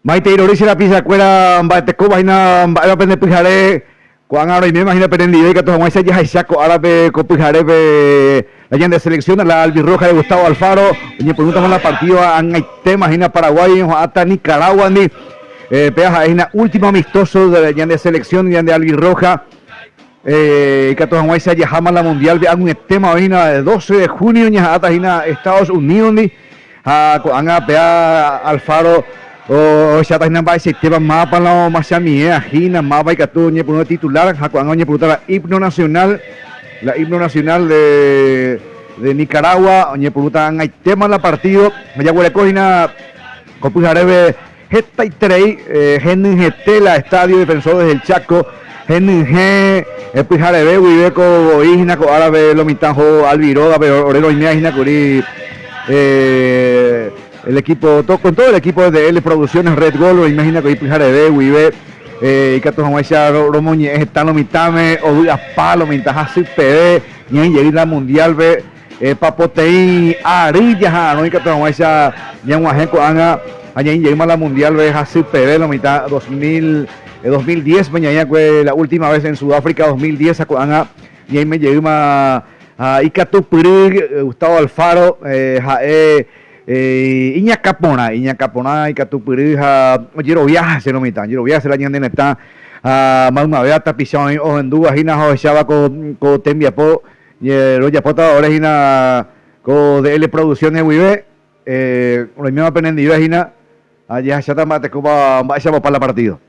Maite irorisi la pizza cuera mbate ko vaina mbate pende pijare kuan ahora y me imagina perendi que todo ese ya saco árabe ko pijare be la gente de selección la albirroja de Gustavo Alfaro y preguntamos la partida en Haití imagina Paraguay hasta Nicaragua ni peaja es una último amistoso de la gente de selección y de albirroja que todo ese ya jamás la mundial ve un tema hoy de 12 de junio ya hasta Estados Unidos ni a pea Alfaro o ya está en ese tema mapa la más a mí agina mapa y que tú ni por titular cuando ni por la himno nacional de Nicaragua ni por tan hay tema la partido me ya huele cojina copujarebe gesta y trei genin getela estadio defensores del Chaco genin ge pijarebe huibeco igna co árabe lo mitanjo alviroga pero orero igna curi el equipo, con todo el equipo de L Producciones, Red Gold, imagina que hay Pijarede, Wibe, y que todos vamos a Romoñe, están los mitame, o a palo, mientras así PD, ni en llegar la mundial, ve, papoteí, arillas, no hay que todos vamos a, ya un ajenco, anga, allá en llegar la mundial, ve, así PD, la mitad 2010, mañana fue la última vez en Sudáfrica, 2010, anga, y ahí me llegué a Icatu Pirig, Gustavo Alfaro, Iña Capona y Catupirija Giro Viaje se lo mitan Giro Viaje se la ñande neta Magma Beata Pichón o en duda hina ho echaba con Tembiapo y lo ya pota ahora hina con de L Producciones Wibe lo mismo aprendido hina allá ya está te copa vaya para la partido.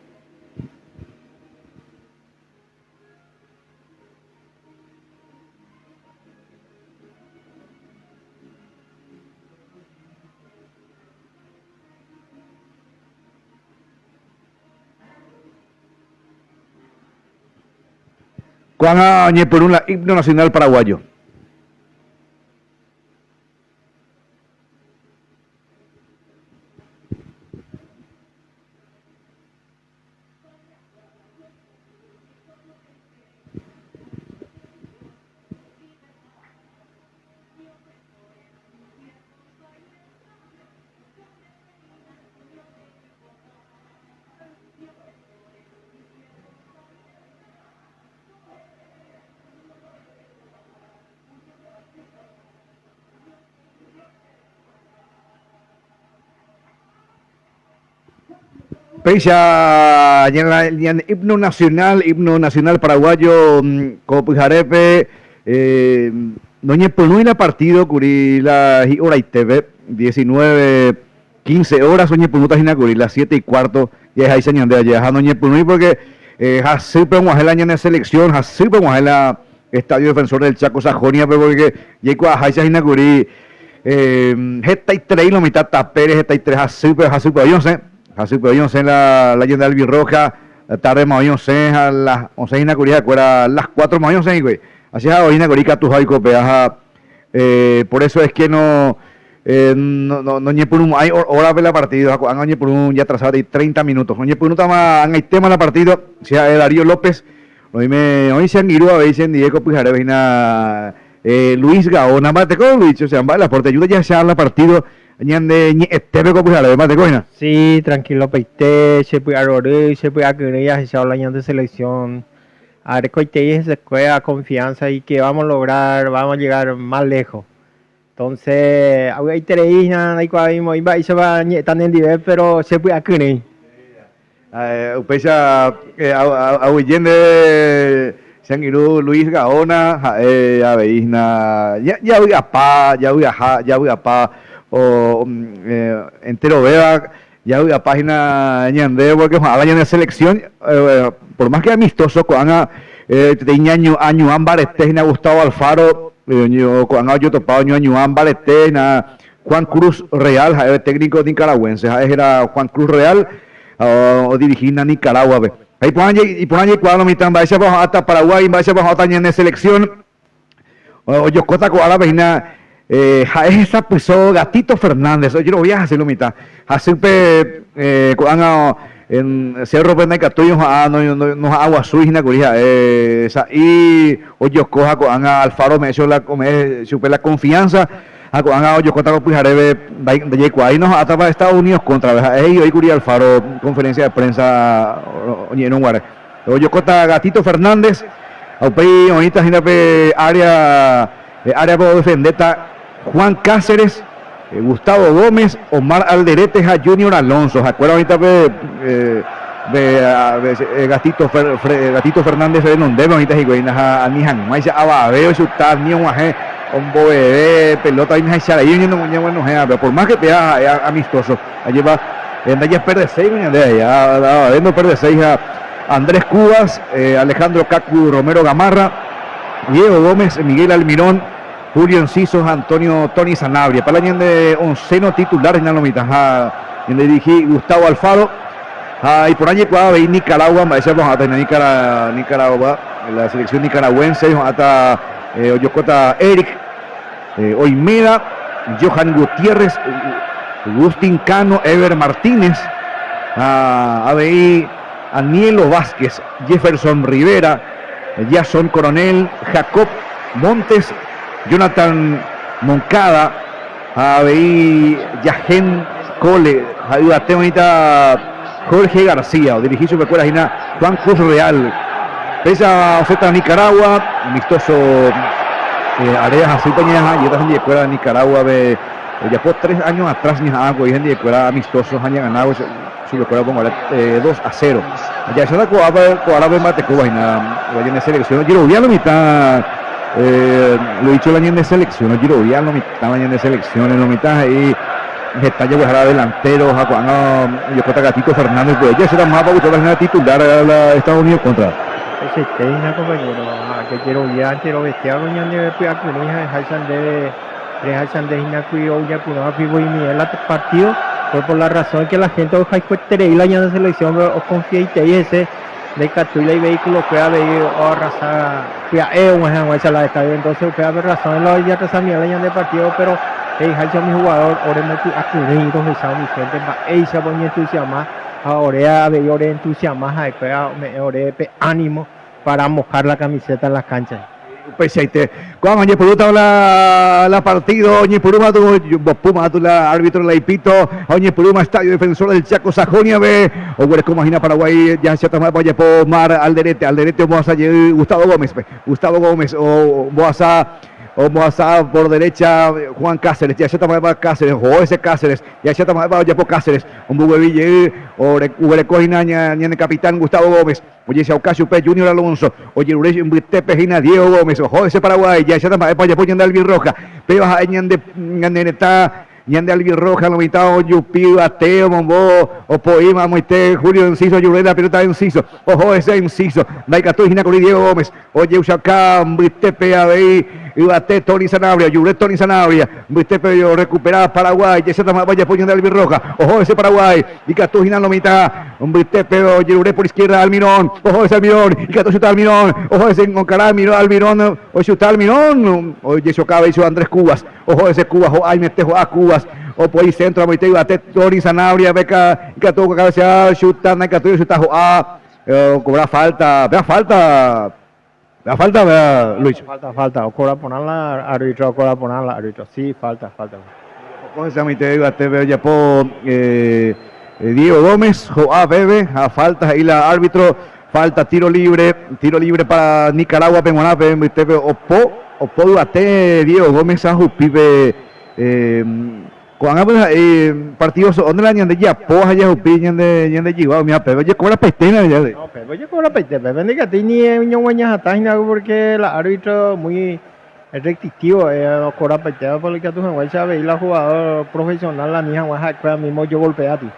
Juan por un himno nacional paraguayo. Pecha himno nacional paraguayo Copujarepe Doña Ponuina partido curi la hora y TV 19:15 horas Doña Ponuta hina curi las 7:15 y es ahí señor de allá Doña Ponui porque siempre vamos a la año de selección siempre vamos a la Estadio Defensor del Chaco Sajonia porque llego a Jaisa hina curi gesta y tres lo mitad taperes gesta y tres siempre yo sé así pues yo sé la leyenda del Albirroja tarde más yo sé a las 11 de Corea fuera las 4 más yo sé güey así es hoy en Corea tu jaico peaja por eso es que no ni por un hay hora de la partida han por un ya atrasado de 30 minutos ni por un tema en el tema de la partida sea Darío López hoy se han ido a ver en Diego Pujaré vina Luis Gaona mate con Luis o sea la porte ayuda ya sea la partido sí, tranquilo, peite, se puede arrojar, se puede agregar, se habla de selección. Ahora que se juega confianza y que vamos a lograr, vamos a llegar más lejos. Entonces, hay tres, hay cuatro, y se va tan en nivel, pero se puede agregar. Upesa, Auyende, se han ido Luis Gaona, Aveisna, ya voy a pa. O entero vea ya la página ñande porque habla de selección por más que amistoso cuando año ámbar esté Gustavo Alfaro cuando yo topado año ámbar esté Juan Cruz Real el técnico nicaragüense era Juan Cruz Real o dirigir a Nicaragua ahí por allí cuando mitad va a hasta Paraguay va a hasta en selección o yo cota con la página esa puso Gatito Fernández, yo no voy a hacerlo mitad. Hace en Cerro Penacatuyo no agua suina curija y hoy coja con Alfaro me hizo la confianza yo contaba pues Arebe de ahí nos ataba Estados Unidos contra hoy Curi Alfaro conferencia de prensa en un lugar. Yo cota Gatito Fernández, ahí ahorita área para defendeta Juan Cáceres, Gustavo Gómez, Omar Alderete, Junior Alonso. ¿Acuerdan ahorita Gatito Fernández de donde ahorita a Nihan, más ababeo chutar ni un aje, un boe pelota ahí me echar ahí no bueno, pero por más que te amistoso, allí va ya pierde 6 ya no pierde 6 a Andrés Cubas, Alejandro Cacu Romero Gamarra, Diego Gómez, Miguel Almirón, Julio Encisos, Antonio Tony Sanabria. Para la de onceno titular en la mitad, le dirigí Gustavo Alfaro. Y por allí cuando veis Nicaragua, me decíamos hasta Nicaragua, la selección nicaragüense, hasta Oyocota Eric, Oimeda, Johan Gutiérrez, Agustín Cano, Ever Martínez, veis Anielo Vázquez, Jefferson Rivera, Jason Coronel, Jacob Montes, Jonathan Moncada, veis Yajen Cole, ayúdate ahorita. Jorge García, o dirigí su recuerda Juan Cruz Real. Pesa oferta Nicaragua, amistoso Areas Azul Pañaja, y otras en escuela de Nicaragua, ya por 3 años atrás, ni algo, y en escuela amistosos, han ganado su recuerda con 2-0. Ya se da Coarabe Mate Cuba, y nada, vayan de selección, Giro Vial, mitad, lo he dicho el año de selección, Giro Vial, mitad, año de selección, en la mitad, y detalle pues ahora delantero yo creo que Gatito Fernández pues ya será más para buscar la titular a la Estados Unidos contra ese técnico compañero que quiero bestiar doña de Haisan de Hinakui o ya pudo vivo y ni el partido pues por la razón que la gente o y la año de selección o confía y ese de captura y vehículo pueda ver o arrasar esa la estadio entonces puede haber razón en la ya que sabía el año de partido pero hay mi jugador, ahora me acudido de San Vicente, ella voy a entusiasmar, ahora entusiasmar, ahora ánimo para mojar la camiseta en las canchas. Pues cuando oye por la partido, oye por Puma la árbitro la Ipito, oye por estadio defensor del Chaco Sajonia ve, o bueno como imagina Paraguay ya se toma oye por Mar Alderete vamos a Gustavo Gómez o vamos a por derecha Juan Cáceres, ya se toma Cáceres, o ese Cáceres, ya se toma ya por Cáceres, un bugueville, o recogina el capitán Gustavo Gómez, oye ese Ocasio P. Junior Alonso, oye un Tepejina Diego Gómez, ojo ese Paraguay, ya se toma ya por de Alvin Roja, pero a Ñande Alvin Roja, lo mitad, Yupi, Ateo, Mombo, o Poima, Moite, Julio Enciso, Yurela, pelota de Enciso, ojo ese Enciso, Daikato, Gina con Diego Gómez, oye Ushaka, Tepe, Abey, Ibate, Tony Sanabria, Yuret, Tony Sanabria, Tepe, recuperada Paraguay, ya se toma, vaya poniendo Alvin Roja, ojo ese Paraguay, y Cato, Gina, lo mitad, Tepe, Yuret por izquierda, Almirón, ojo ese Almirón, y Cato, chuta Almirón, ojo ese Enconcará, Almirón, o chuta Almirón, oye Chocaba, hizo Andrés Cubas, ojo ese Cubas, o ay, metejo a Cubas, o por ahí centro, Moite, Ibate, Tony Sanabria, Beca, y Cato, cabeza, chuta, Cato, chuta, cobra falta, vea falta. La falta, ¿verdad, Luis? Falta. O cobra ponerla árbitro, Sí, falta. Pues a mí te digo, te veo ya por Diego Gómez, Bebe, a falta ahí la árbitro, falta tiro libre para Nicaragua, Pemonape, Opo, Duarte, Diego Gómez, a Jupibe, partidos donde la ñande ya poja ya opinión de llevado mira pero ya cobra pestena ya no pero ya cobra pestena pero ni que tiene niño guañas ataina porque el árbitro muy restrictivo cobra pestena porque tú no sabes la jugador profesional la mía guaja mismo yo golpea a ti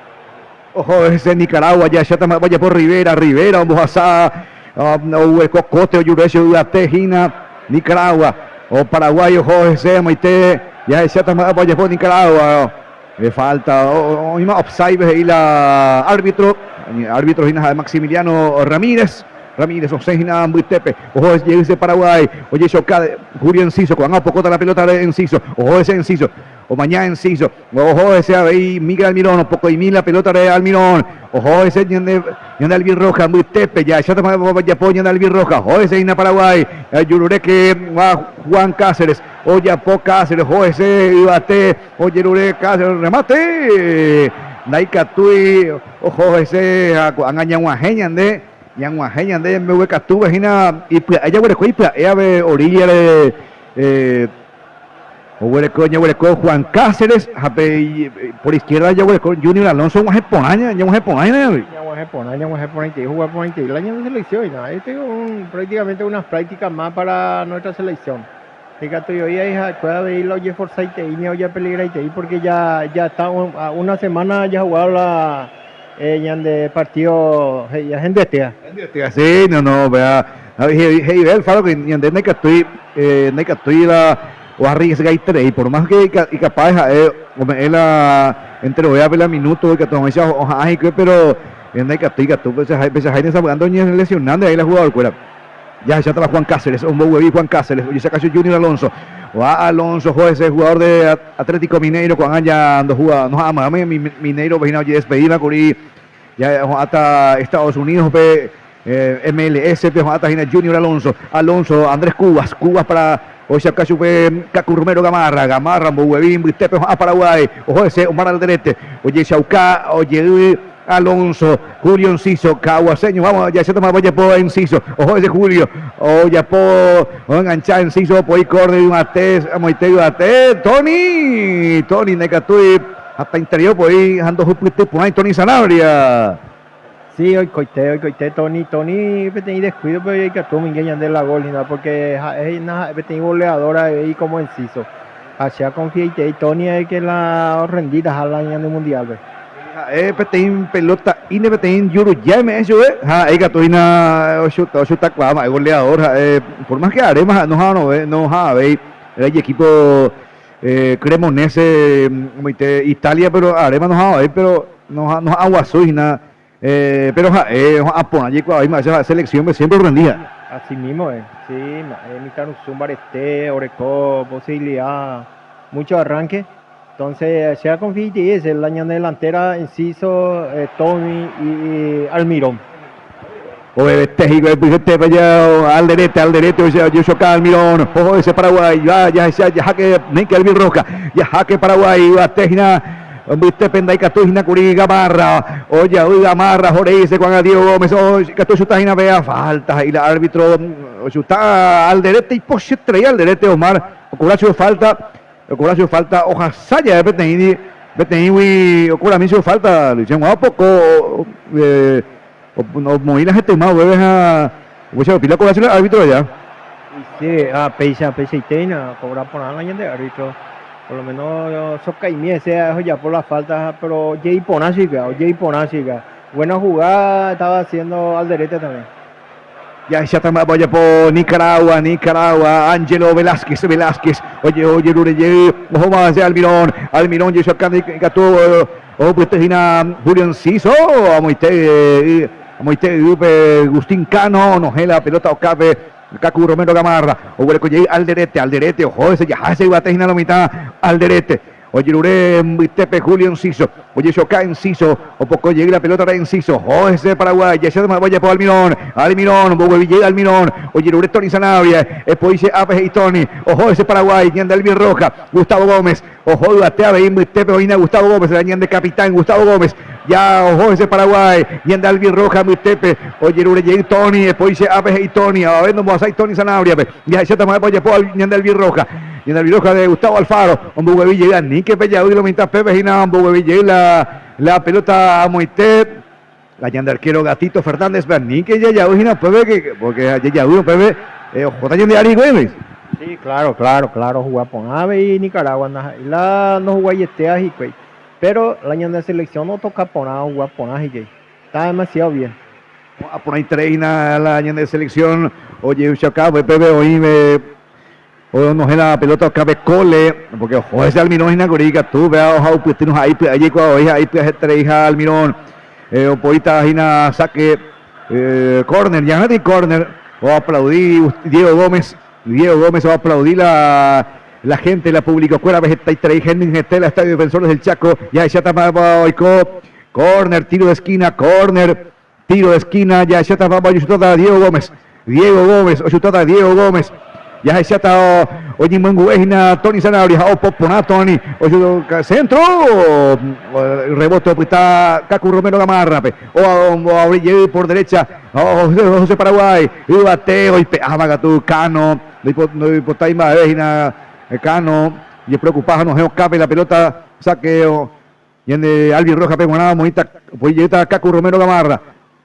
ojo ese Nicaragua ya vaya por Rivera vamos a o Cocote o Yuresio Tejina Nicaragua o Paraguay ojo ese Maite ya se vaya por Nicaragua le falta offside ahí la árbitro de Maximiliano Ramírez Osegina Tepe, ojo ese Paraguay, oye Chocade, Julio Enciso, cuando poco la pelota de Enciso, ojo ese Enciso, o mañana Enciso, ojo ese ahí Miguel Almirón, un poco y la pelota de Almirón, ojo ese Ñande Alvin Roja, Tepe, ya apoyan de Alvin Roja, ojo ese Ina Paraguay, Yurureque, Juan Cáceres, Oyapo Cáceres, José, Ibate, Oyerure Cáceres, remate. Naikatui, ojo ese, Angañahuajeñan de, Yanguajeñan de, me hueca tu vagina, y allá huele cuipa, ella ve orilla de, Huereco, Juan Cáceres, por izquierda ya Huereco, Junior Alonso, Guajeponaña, Ya jugar por ahí, el año de selección, ¿no? Este es prácticamente unas prácticas más para nuestra selección. Fíjate, hoy puede haber la Oye Forzaite y Oye Peligraite, porque ya está una semana ya jugado la de partido, ya gente tea. Sí, no, vea, el faro que ni ande estoy la o arriba ese gaitere y por más que capaz entre voy a ver la minuto que tomé esa hoja pero en que estoy pues Jaime está jugando lesionando ahí la jugador fuera. Ya está Juan Cáceres, un buen Juan Cáceres, oye, saca Junior Alonso. Va Alonso, ese jugador de Atlético Mineiro, cuando allá ando jugando, no ama, Mineiro, vecino, oye, despedida, Curi, ya hasta Estados Unidos, MLS, hasta Junior Alonso, Andrés Cubas para, oye, acá sube Cacurrumero Gamarra, Huevín, Bristepe, a Paraguay, ojo ese, Omar Alderete, oye, Chaucá, oye, Alonso, Julio Enciso, Caguaseño, vamos, ya se toma por Enciso, ojo ese Julio, ya por enganchar Enciso, por ahí Corner, Matés, Tony, Necatui, hasta interior, por ahí, ando por ahí, Tony Sanabria. Sí, hoy coité, Tony, tenía descuido, pero hay que tomar en de la gol, porque tenía goleadora ahí como Enciso. Hacia confía y Tony es que la rendida al año del mundial, Petein pelota ine petein yuru ya me eso gatoina chuta clama goleador por más que haremos no ve el equipo cremonese Italia pero haremos no pero no aguasuina pero apona allí cuando hay esa selección siempre rendía así mismo sí Mitano Zumbarete Oreco posibilidad mucho arranque. Entonces, sea confía y es el año de delantera, Enciso, Tony y Almirón. Oye, este vaya Alderete, yo choca Almirón, ojo ese Paraguay, ya jaque, Nike Alvin Roca, ya jaque Paraguay, va Tejina, viste Penday Catujina Curi Gamarra, oye, Gamarra, Jorge dice Juan Diego Gómez, oye, Catujina vea falta, y el árbitro, está Alderete y Poche traía Alderete Omar, Ocuracio falta hoja saya de Peteni ocurre a mí se falta Luciano a poco movilas este más vuelves a pila con el árbitro allá sí pesa y teina cobrar por nada de árbitro por lo menos soca y ese ya por la falta pero Jay Ponasiga buena jugada estaba haciendo Alderete también. Ya está vaya por Nicaragua, Ángelo Velázquez, oye, Lureye, ojo más de Almirón, yo acá Gato, pues Julio Enciso, Amoite, Agustín Cano, Nogela, pelota Ocape, Cacu Romero Gamarra, o Huecoye, Alderete, ojo, ese ya se iba a tener la mitad, Alderete. Oye, Luré, Tepe, Julio Enciso. Oye, Choca Enciso. O poco llega la pelota de Enciso. Oh, ese Paraguay. Ya se me vaya por Almirón. Llega Almirón. Oye, Luré, Tony Sanabria. Después dice Apes y Tony. Ojo, ese Paraguay. Ñan de Alvin Roja. Gustavo Gómez. Ojo, Batea, Tepe, Oina, Gustavo Gómez. La Ñan de capitán. Gustavo Gómez. Ya, ojo, ese Paraguay. Ñan de Alvin Roja, Tepe. Oye, Luré, llega Tony. Después dice Apes y Tony. A ver, no vamos a hacer Tony Sanabria. Ya se me vaya por Ñan de Alvin Roja. Y en el viroja de Gustavo Alfaro, un Buguevi llega, ni que pella, hoy lo mitad Pepe y nada, un Buguevi llega la pelota a Moité, la llanda arquero Gatito Fernández, ni que ya hoy no Pepe, porque ya uno Pepe, J. de Ari Güemes. Sí, claro, jugar con Ave y Nicaragua, no jugar y pero la llanda de selección no toca por nada, jugar por nada, está demasiado bien. A poner treina la llanda de selección, oye, acá, Pepe, hoy o no es la pelota cabe cole porque ojo ese Almirón es una gorica tú veas ojo pues tienes ahí allí cuando ahí pues tres Almirón o poita hina saque corner ya nadie corner o aplaudí Diego Gómez va a aplaudir la gente la pública escuela vegeta y tres Henning Estela Estadio Defensores del Chaco ya está corner tiro de esquina ya está Diego Gómez o chutada Diego Gómez ya se está oye Manguejina, Tony Sanabria, o Popona, Tony, oye centro, rebote, pues está Cacu Romero Gamarra, o abre por derecha, José Paraguay, y bateo, y pegaba tu Cano, no importa Vejina, Cano, y es preocupado, no escape la pelota, saqueo, y en Alvin Roja, pegonada, monita, pues llega Cacu Romero Gamarra,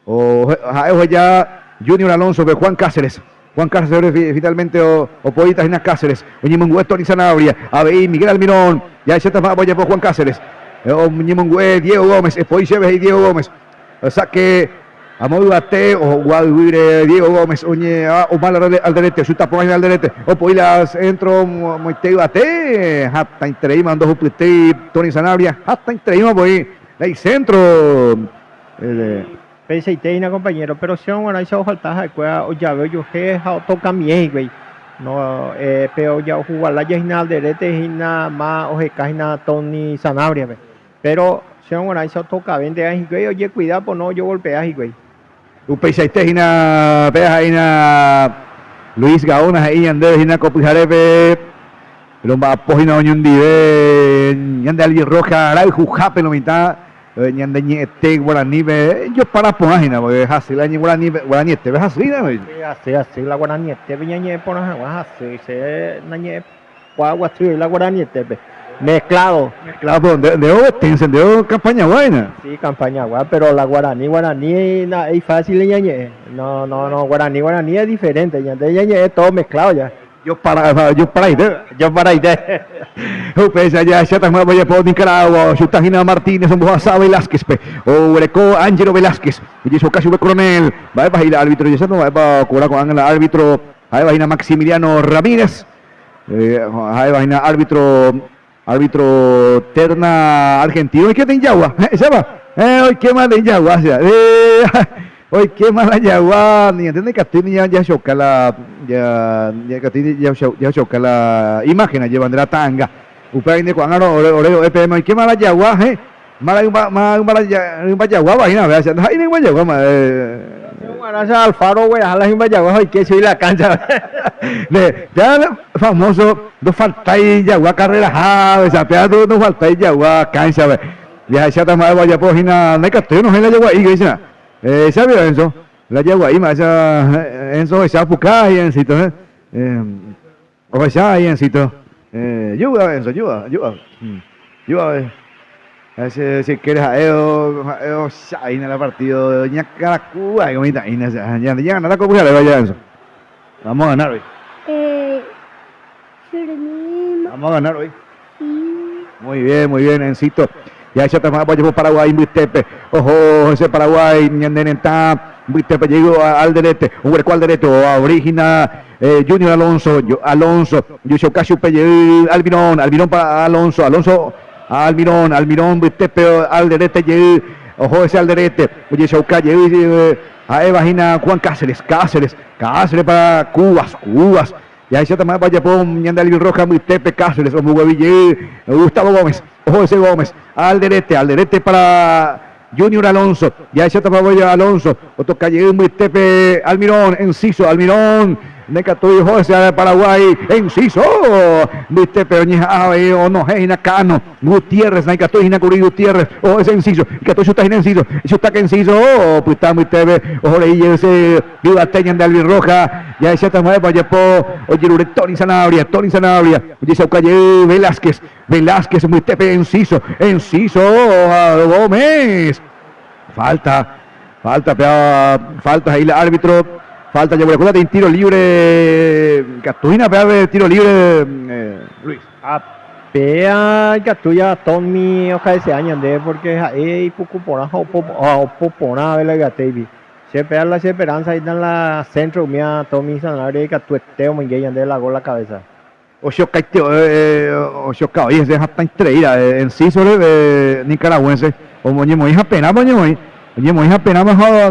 o ya Junior Alonso, Juan Cáceres. Juan Cáceres finalmente o Poitas Inas Cáceres, Oñimongué, Tony Sanabria, Abey, Miguel Almirón, ya se está más por Juan Cáceres, Oñimongué, Diego Gómez, Espoy Cheves y Diego Gómez, o sea que Amoy Bate, o Guaduire, Diego Gómez, Oñe, Omar Alderete, Chuta Poña Alderete, o Poilas, entro, Moite Bate, hasta entreima, Ando Jupite, Tony Sanabria, hasta entreima, pues, ahí centro, Penseiteina, compañero, pero si bueno, ahí se va a faltar, o ya veo yo que toca bien, güey. No, pero ya jugar la ya derete y nada más, o que Tony Sanabria, güey. Pero si bueno, ahí se toca bien de ahí, güey, oye, cuidado, pues no, yo golpeas, güey. Penseiteina, peja, Luis Gaona, ahí ande, Hina Copijarepe, Lomba Pojina Oñundive, Yande Alvin Roja, Aray Jujape, lo mitad. Ñandeñe este Guaraní yo para página porque es así la Guaraní este ves así ¿no? así la Guaraní este ñañe por así se ñañe agua la Guaraní este mezclado de encendió campaña buena sí campaña buena pero la Guaraní es fácil ñañe no Guaraní es diferente ñañe es todo mezclado ya yo para ahí pues allá ya está voy a por Nicaragua Chutagina Martínez un Boazá Velázquez o Greco Ángelo Velázquez y eso casi un coronel va a ir el árbitro y eso no va a cobrar con el árbitro ahí va a ir Maximiliano Ramírez ahí va a ir árbitro terna argentino y que te Yagua se va hoy qué más de Yagua hoy qué mala Yagua ni entiende que Castillo ya choca la ya choca la imagen llevan de la tanga upay de Juan Oreo EPM hoy qué mala Yagua mala Yagua vaina vea ahí ni Yagua bueno Alfaro güey a la Yagua hoy que soy la cancha ya famoso no falta Yagua carrera esa pedazo no falta Yagua cancha ya se está más vaya por hina de Castillo no es la Yagua y que dice ¿sabe Enzo? La Yagua ahí más Enzo esa puca y Encito o esa ahí Encito ayuda Enzo ayuda si quieres ahí en el partido ña Caracúa y comita ya ganar la copa le vaya Enzo vamos a ganar hoy vamos a ganar hoy muy bien Encito ya se está más por Paraguay Buitepe ojo ese Paraguay ñandenenta Buitepe llegó al derecho un hueco al derecho a Origina Junior Alonso Yusho Cashupe Almirón para Alonso Almirón Buitepe al derecho ojo ese al derecho oye Shouka a Evagina Juan Cáceres para Cubas ya se está más vaya por Ñandalvin Roja Buitepe Cáceres Gustavo Gómez ojo ese Gómez al derecho para Junior Alonso, ya se tapa Alonso, otro calle Buitepe, Almirón, Enciso, Almirón, Necatuy, José de Paraguay, Enciso, Buitepe, Oñeja, Onojeina, Cano, Gutiérrez, Necatuy, Nacuri, Gutiérrez, ojo ese Enciso, Catuy, Chuta, Enciso, Chuta, Enciso, pues está Buitepe, ojo de ese, Vivateña de Alvin Roja, ya se tapa oye, Tony Sanabria, oye, ese calle Velázquez, Buitepe, Enciso, Gómez. Falta ahí el árbitro. Falta, ya acuérdate, en tiro libre. Catuina, pega de tiro libre, Luis. Pea Catuya, Tommy, ojalá ese año de porque ahí poco por nada, la gatevi. Se pega la esperanza ahí en la centro, mía, Tommy Sanabria y Catueteo, muy gay, de la gola cabeza. O Xoca, oye, se deja tan estrella, en sí sobre nicaragüense, o Moñemo, hija pena, mejor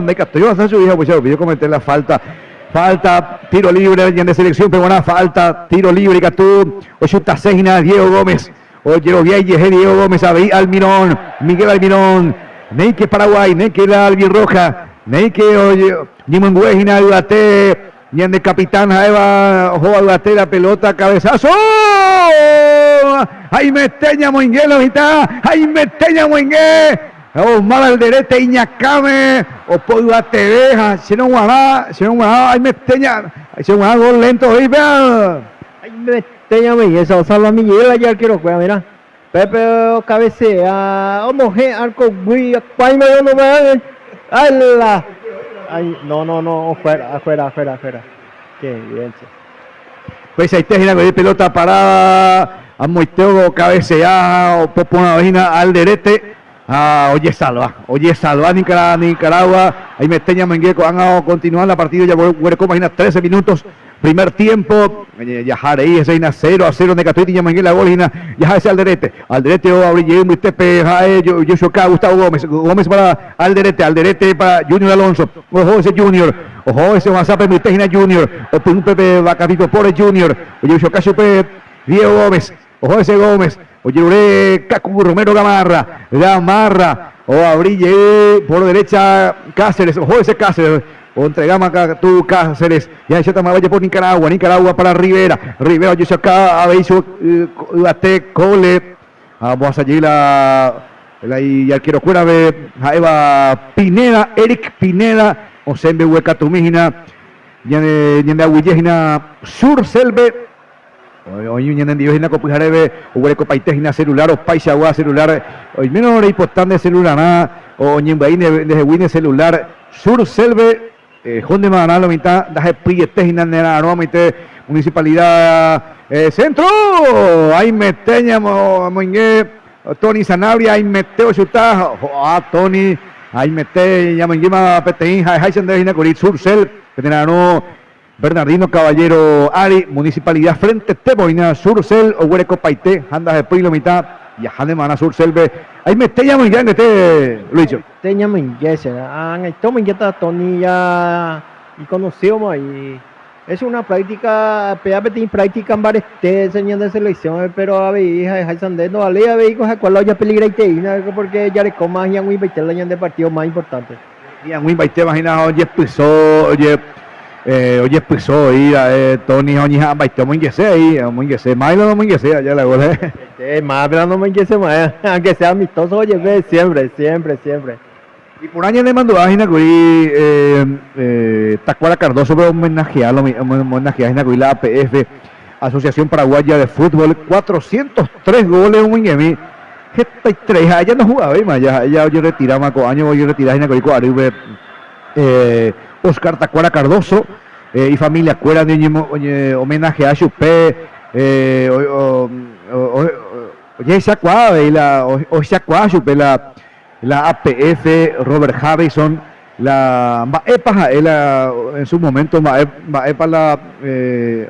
de Castillo, va a su hija, pues yo cometer la falta, tiro libre, de selección, pero una falta, tiro libre, Catú, o chuta Seina, Diego Gómez, o Diego Gómez, Almirón, Miguel Almirón, Neike Paraguay, Neike la Alvin Roja, Neike, oye, Nimonguejina, Dudate, Ñande capitán Jaeva, ojo bate la pelota, cabezazo. Jaime Teña Moinguelo, Jaime Teña Moingue. Omar Alderete Iñacame, o Poiva Teveja, si no guará, Jaime Teña, si no guará gol lento ahí, vea. Jaime Teña Moingue, esa salva Miguel ayer quiero jugar, mira. Pepe cabecea, homoge, arco, muy, Jaime no me ay, no, afuera. Qué bien. Pues ahí está la pelota parada, a Moiteo cabecea, o Popo Navina Alderete. Oye Salva Nicaragua, ahí me Teña Mengueco, han continuado la partida, ya Huereco, imagina 13 minutos, primer tiempo, ya Jarei, es 0-0, Necatuiti, ya Menguela, gol, ya ese Alderete, o Abrille, Tepe, Yoshoka, Gustavo Gómez para Alderete para Junior Alonso, ojo ese Junior, ojo ese WhatsApp, Mitejina Junior, o un Pepe Bacapito por Junior, Yoshoka Chupe, Diego Gómez, ojo ese Gómez, Oye, Cacu Romero Gamarra, o Abrille por derecha Cáceres, ojo ese Cáceres, o entregamos acá tú Cáceres, ya se toma vaya por Nicaragua para Rivera, yo sé acá, habéis hecho Bate Cole, vamos a seguir y al quiero fuera de Jaeva Pineda, Eric Pineda, o Sembe Hueca Tumígina, ya de Aguillejina Sur Selve. Hoy un en Dios Copujarebe, Hueco Paitejina celular, o Paisagua celular, hoy menos importante celular, o Ñembaine desde Wine celular, Sur Selve, Jonde Manal, la mitad, Daje Prietejina, nuevamente, Municipalidad Centro, ahí Meteña, Moingue, Tony Sanabria, ahí Meteo Chutá, Tony, ahí Meteña, Moinguima Peteín, Jaisen de Ginacorit, Sur Selve, que tengan Bernardino Caballero Ari, Municipalidad Frente Teboina, Surcel, Oguereco Paité, Andas de Prilo mitad, y a Mana Surselve. Ahí me teña muy grande, Luicho. Teña muy grande, toma inquieta Tony ya, y conocemos y es una práctica, tiene práctica en varias señas de selección, pero a ver, hija de Sandés, no vale, a ver, coja cuál ya peligra y teína, porque ya le comas y a muy baiter la de partido más importante. Y a muy baiter, imagina, oye, pisó, pues hoy Tony Oñija baitó muy que Milo no muy que sea, ya la gole. Más pero no muy que se más, aunque sea amistoso, oye, siempre. Y por año le mandó a Ginacuri Tacuara Cardoso para homenajear la APF, Asociación Paraguaya de Fútbol, 403 goles un Minguemi. 73, ella no jugaba, ya yo retiraba con años, yo retiraba Ginacuri con Aribe. Oscar Tacuara Cardoso y familia Cuera de homenaje a Chupé, oye, la APF, Robert Harrison, la Maepa, en su momento, Maepa la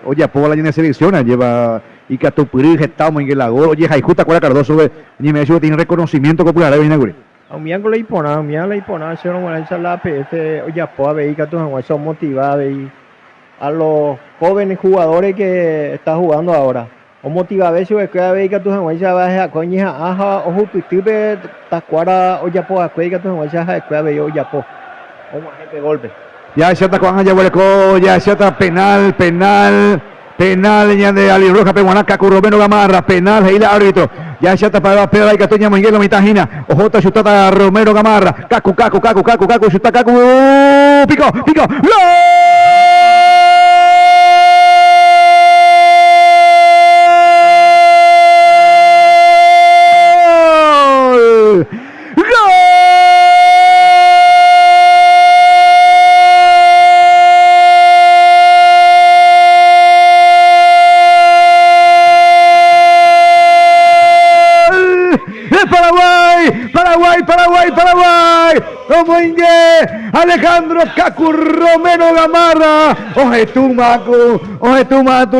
Oyapo la selección, lleva y Catupuri, Getamo, y la Gol, oye, Jaijuta Tacuara Cardoso, y me dice tiene reconocimiento popular de Vinaguri. A mí la impona, se no esa la PF, oye, a ver, que son motivados y a los jóvenes jugadores que están jugando ahora. O motiva a ver si que a ver que tú se vas a coña, ojo, tu tipe, Tacuara, oye, a que tú se vas a ver, oye, como gente golpe. Ya se está con ya vuelco, ya se está penal, ya de Ali Roja, Peguanaca, Curromeno Gamarra, penal, ahí el árbitro. Ya se está para Pedro y Catoña Manguelo, Mitagina, Ojota, Chutata, Romero Gamarra, Cacu, Chuta, Cacu, pico, ¡gol! Paraguay, Omoingue, Alejandro Cacu Romero Gamarra, oje tu Macu,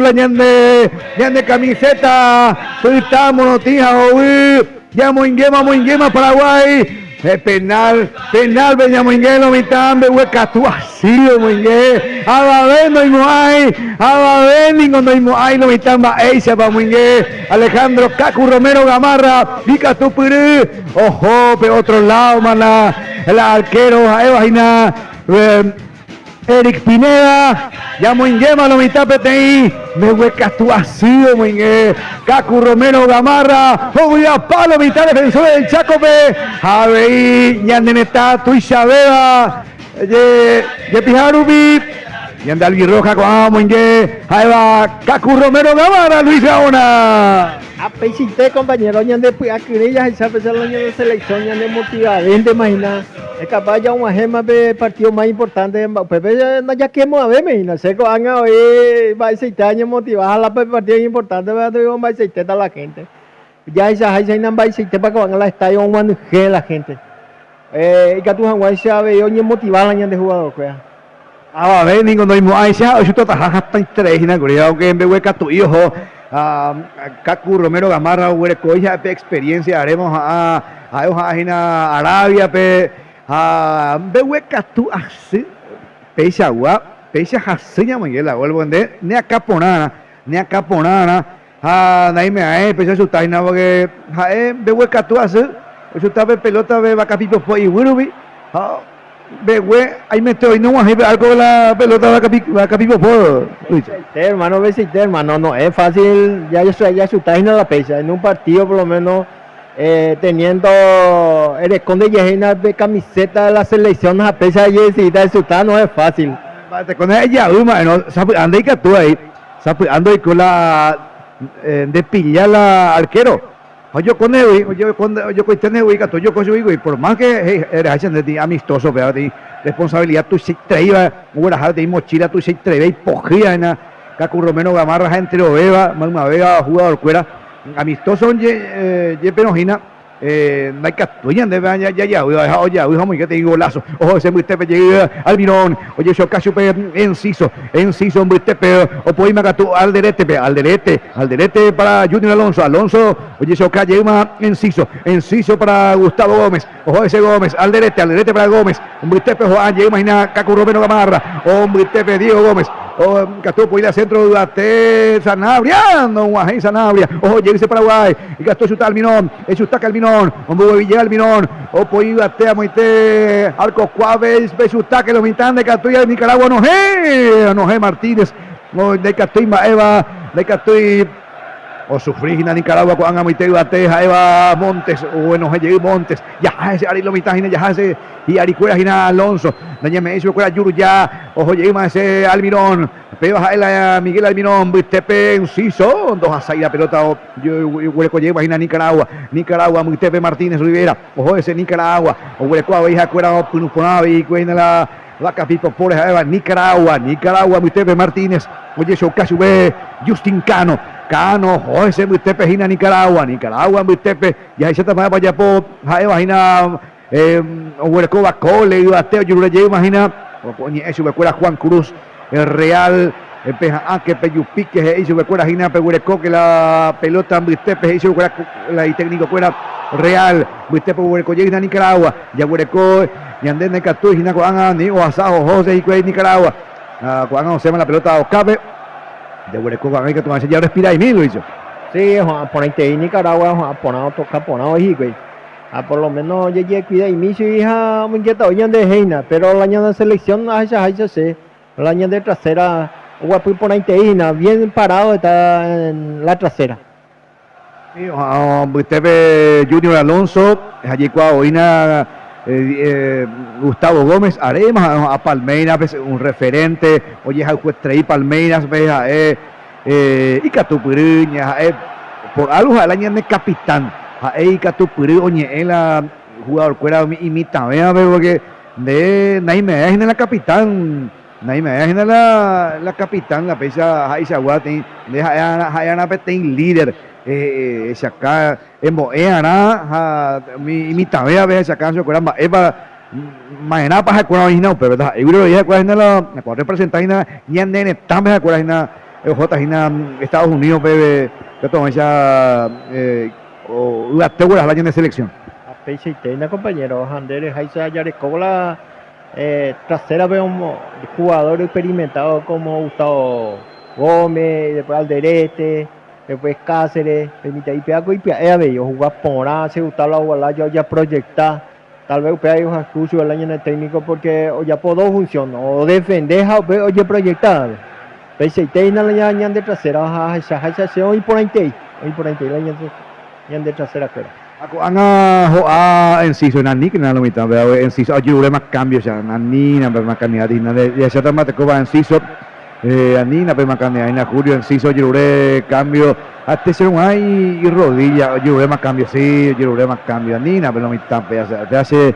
la ñande camiseta, suelta monotija, ya Moinguema, Paraguay, penal, Beña Moinguelo, mitad, hueca tú así, Moingue, Ababen no hay, lo mitad, Eisa para Moingue, Alejandro Cacu Romero Gamarra, pica tu Purú, ojo, pe otro lado, mana, el arquero, Evagina, Eric Pineda, ya muy yema lo mitad PTI, me hueca tu así, muy Cacu Romero Gamarra, Oguia Palo, mitad defensor del Chacope, Javeí, Yandeneta, Tuishabeba, Ye Pijarubi, Yanda Albirroja, como Inge, ahí va Cacu Romero Gamarra, Luis Gaona. A pesite compañero, ñande pues a querellas esa pesar el año de selección, ñande motivadamente, imagina. Es capaz ya una gema de partido más importante, Pepe ya que hemos a ver, imagina, seco han hoy va a ese año motivada a la partido importante, va a tener un baisete a la gente. Ya esa hay un baisete para que van a la estadio un manuje la gente. Y que tú han se ha venido motivada la de jugador, pues. Ah, ver, ninguno no hay más, ya yo te tajas hasta interés, na cuidado que en vez de tu hijo. Cacu Romero Gamarra huerecoya pe experiencia haremos a Arabia pe behueca tu así peisa agua peisa haseña Miguel la vuelvo de ne acaponana naime a peisa su taina porque behueca tu así su tape pelota be vacapipo po y wirubi Behue, ahí me estoy, no más algo la pelota va a capipo por hermano, hermano, no es fácil, ya su taina la pesa, en un partido por lo menos teniendo el esconde llena de camiseta de la selección a pesa y de su no es fácil. Con ella, no, anda y que tú ahí, ando y con la de pillar la arquero. Yo con él, yo con él, yo con él, y por más que era de amistoso, pero de responsabilidad, tú se traía, una de mochila, tú se traía y pojía en la Cacu Romero Gamarra, entre Oveva, Magma Vega, jugador cuera, amistoso, ye penojina, no hay que tuyan de ya, oye, muy que te digo golazo, ojo, ese muy tepe llega al Mirón, oye, yo casi enciso, muy tepe, o poima que al derete para Junior Alonso, oye, yo calle enciso para Gustavo Gómez, ojo, ese Gómez, al derete para Gómez, muy tepe, Juan, llega, imagina, Cacu Romero Gamarra, muy tepe, Diego Gómez, o Castó por ir al centro de Sanabria, no Guajay Sanabria, ojo, llega Paraguay, y Castó su tal Minón, hombre llega al Minón, o por ir a Moite, Arcos Cuaves, Besuta, que lo mitad de Castilla de Nicaragua, Noé Martínez, de Castilla Eva, de Castilla o sufrir en Nicaragua con Amoite Bateja, Eva Montes, o bueno, llegué Montes, ya ese Ari Lomitagina, ya ese y Aricuera Gina Alonso, Doña me hizo cuera Yuru ya, ojo llegué más ese Almirón, pero a Miguel Almirón, Tepe Enciso, dos a salir la pelota, yo hueco llegué más Nicaragua, Tepe Martínez Rivera, ojo ese Nicaragua, o hueco a Beija cuera Punuponavi, cuena la Capipo por Nicaragua, Tepe Martínez, oye eso casi ve Justin Cano, José Muitepe, Gina, Nicaragua, Muitepe, y ahí se toma para allá por Jaeva, Gina, Huercoba, Cole, Bateo, Yuruleye, imagina, eso me acuerda Juan Cruz, el Real, que Peyupique, eso me acuerda Gina, Huerco, que la pelota, Muitepe, eso me la técnico fuera Real, Muitepe, Huerco, Gina, Nicaragua, ya Huerco, y Andén de Catú, Gina, Coana, Nigo, Asajo, José, y Nicaragua, Coana, se llama la pelota, Ocabe, de Huereco con que tú vas a ya respira y mil, hizo. Sí, ponete en Nicaragua, ponado toca ponado y güey. Por lo menos ya cuida y mi hija muy inquieta hoy de Heina, pero el año de selección ya sé, el año de trasera, guapo y ponete bien parado está en la trasera. Sí, usted ve Junior Alonso, allí Coahuina, Gustavo Gómez, Arema, a Palmeiras, un referente, oye, a juez Trey Palmeiras, y Catupuriña, por algo al año de capitán, a Catupuri, oye, el jugador cuera imita, vea, porque de Naime en la capitán, la capitán, la pesa Aizaguati, de Hayana Petain líder. Acá en Boeana, mi tabea ve esa canción que era mañana para que original, pero verdad, yo creo que la representar y en nene también se acuerda Estados Unidos, bebé, que toma esa o la tegura al año de selección. A pecha y teina, compañero, Andere, Jaisa Yarecola, trasera veo un jugador experimentado como Gustavo Gómez, después Alderete. Después Cáceres, permite ahí peaco y bello, jugar por se gustaba la bola, ya proyectar, tal vez usted hay un escucho el año en el técnico porque o ya por dos funciones, o defender o ya proyectar. Pensé que na la ñan de trasera, ha hoy por ahí la ñan de trasera fuera. Aku anga hoa Enciso nani kena lo mitad veo Enciso ayure más cambios ya nani na makan ya di na ya saya mate ko ba Enciso ani na makan ya ina Julio Enciso ayure cambio hasta ser un ay y rodilla ayure más cambio sí ayure más cambio ani na lo mitad ya hace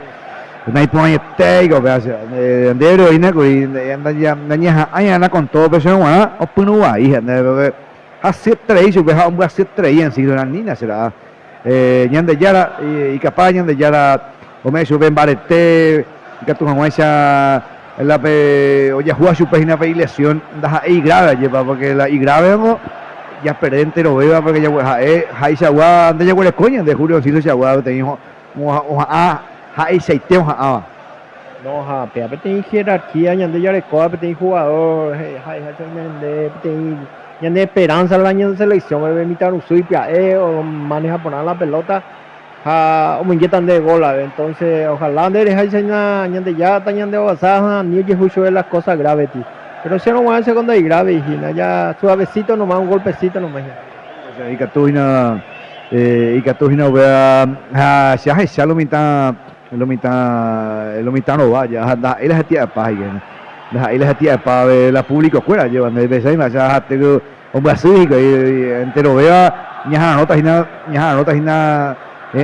na ipon este go ya ndero ina ko anda ya nanya ay ana con todo pero no opunu ahí hace tres yo veo un hace tres Enciso nani na será ñan de Yara y capaz ñan de Yara o me suben barete que tu jamuesa la pe oye juega su página pe lesión da ahí grave lleva porque la y grave ya perdente lo veo porque ya hay sagua anda ya huele coña de Julio si sagua te dijo hay seite no ha pe tem jerarquía ñan de Yara coa tem jugador hay ñan de esperanza el año de selección me imitar un suipia o maneja poner la pelota o me inyectan de gol entonces ojalá de dejar ñan de ya ñan de basaja ni que justo de las cosas graves pero si no va a cuando hay grave y ya suavecito nomás un golpecito nomás y Catuina vea ya lo mitad no vaya él es tía paz ahí les tía para la público fuera llevan de vez más ya tengo un básico y entero vea ña nota hina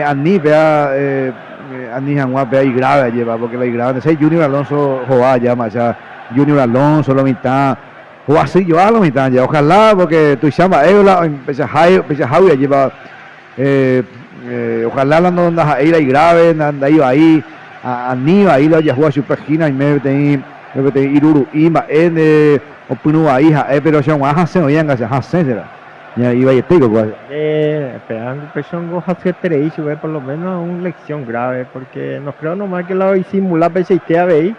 ani vea ani hanwa vea y grave lleva porque la grave ese Junior Alonso joa ya más ya Junior Alonso lo mitad o así yo a lo mitad ya ojalá porque tu chama la empezó a lleva ojalá la no anda ahí y grave anda ahí ani ahí lo ya juega su página y me iruru ima en opunu ahí pero ya hace no yanga ya hace ya iba y tengo esperando presión go hace tres por lo menos una lección grave porque no creo nomás que la simular PCT a ver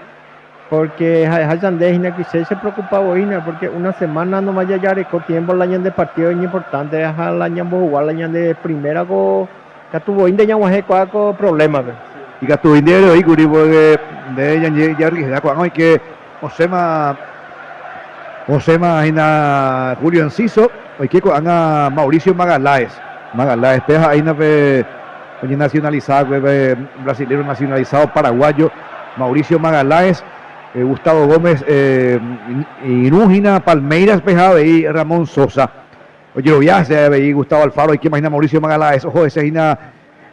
porque hayan de que se preocupa boina porque una semana nomás ya con tiempo la año de partido es importante dejar la año jugar la año de primera go que tuvo inde ya con problemas y que tu dinero y curi porque de ella ya riesga cuando hay que Osema ina Julio Enciso hoy que anga Mauricio Magaláes peja ahí nacionalizado brasileño nacionalizado paraguayo Mauricio Magaláes Gustavo Gómez Inúgina Palmeiras pejado y Ramón Sosa oye lo ya se ve Gustavo Alfaro y que imagina Mauricio Magaláes ojo ese ina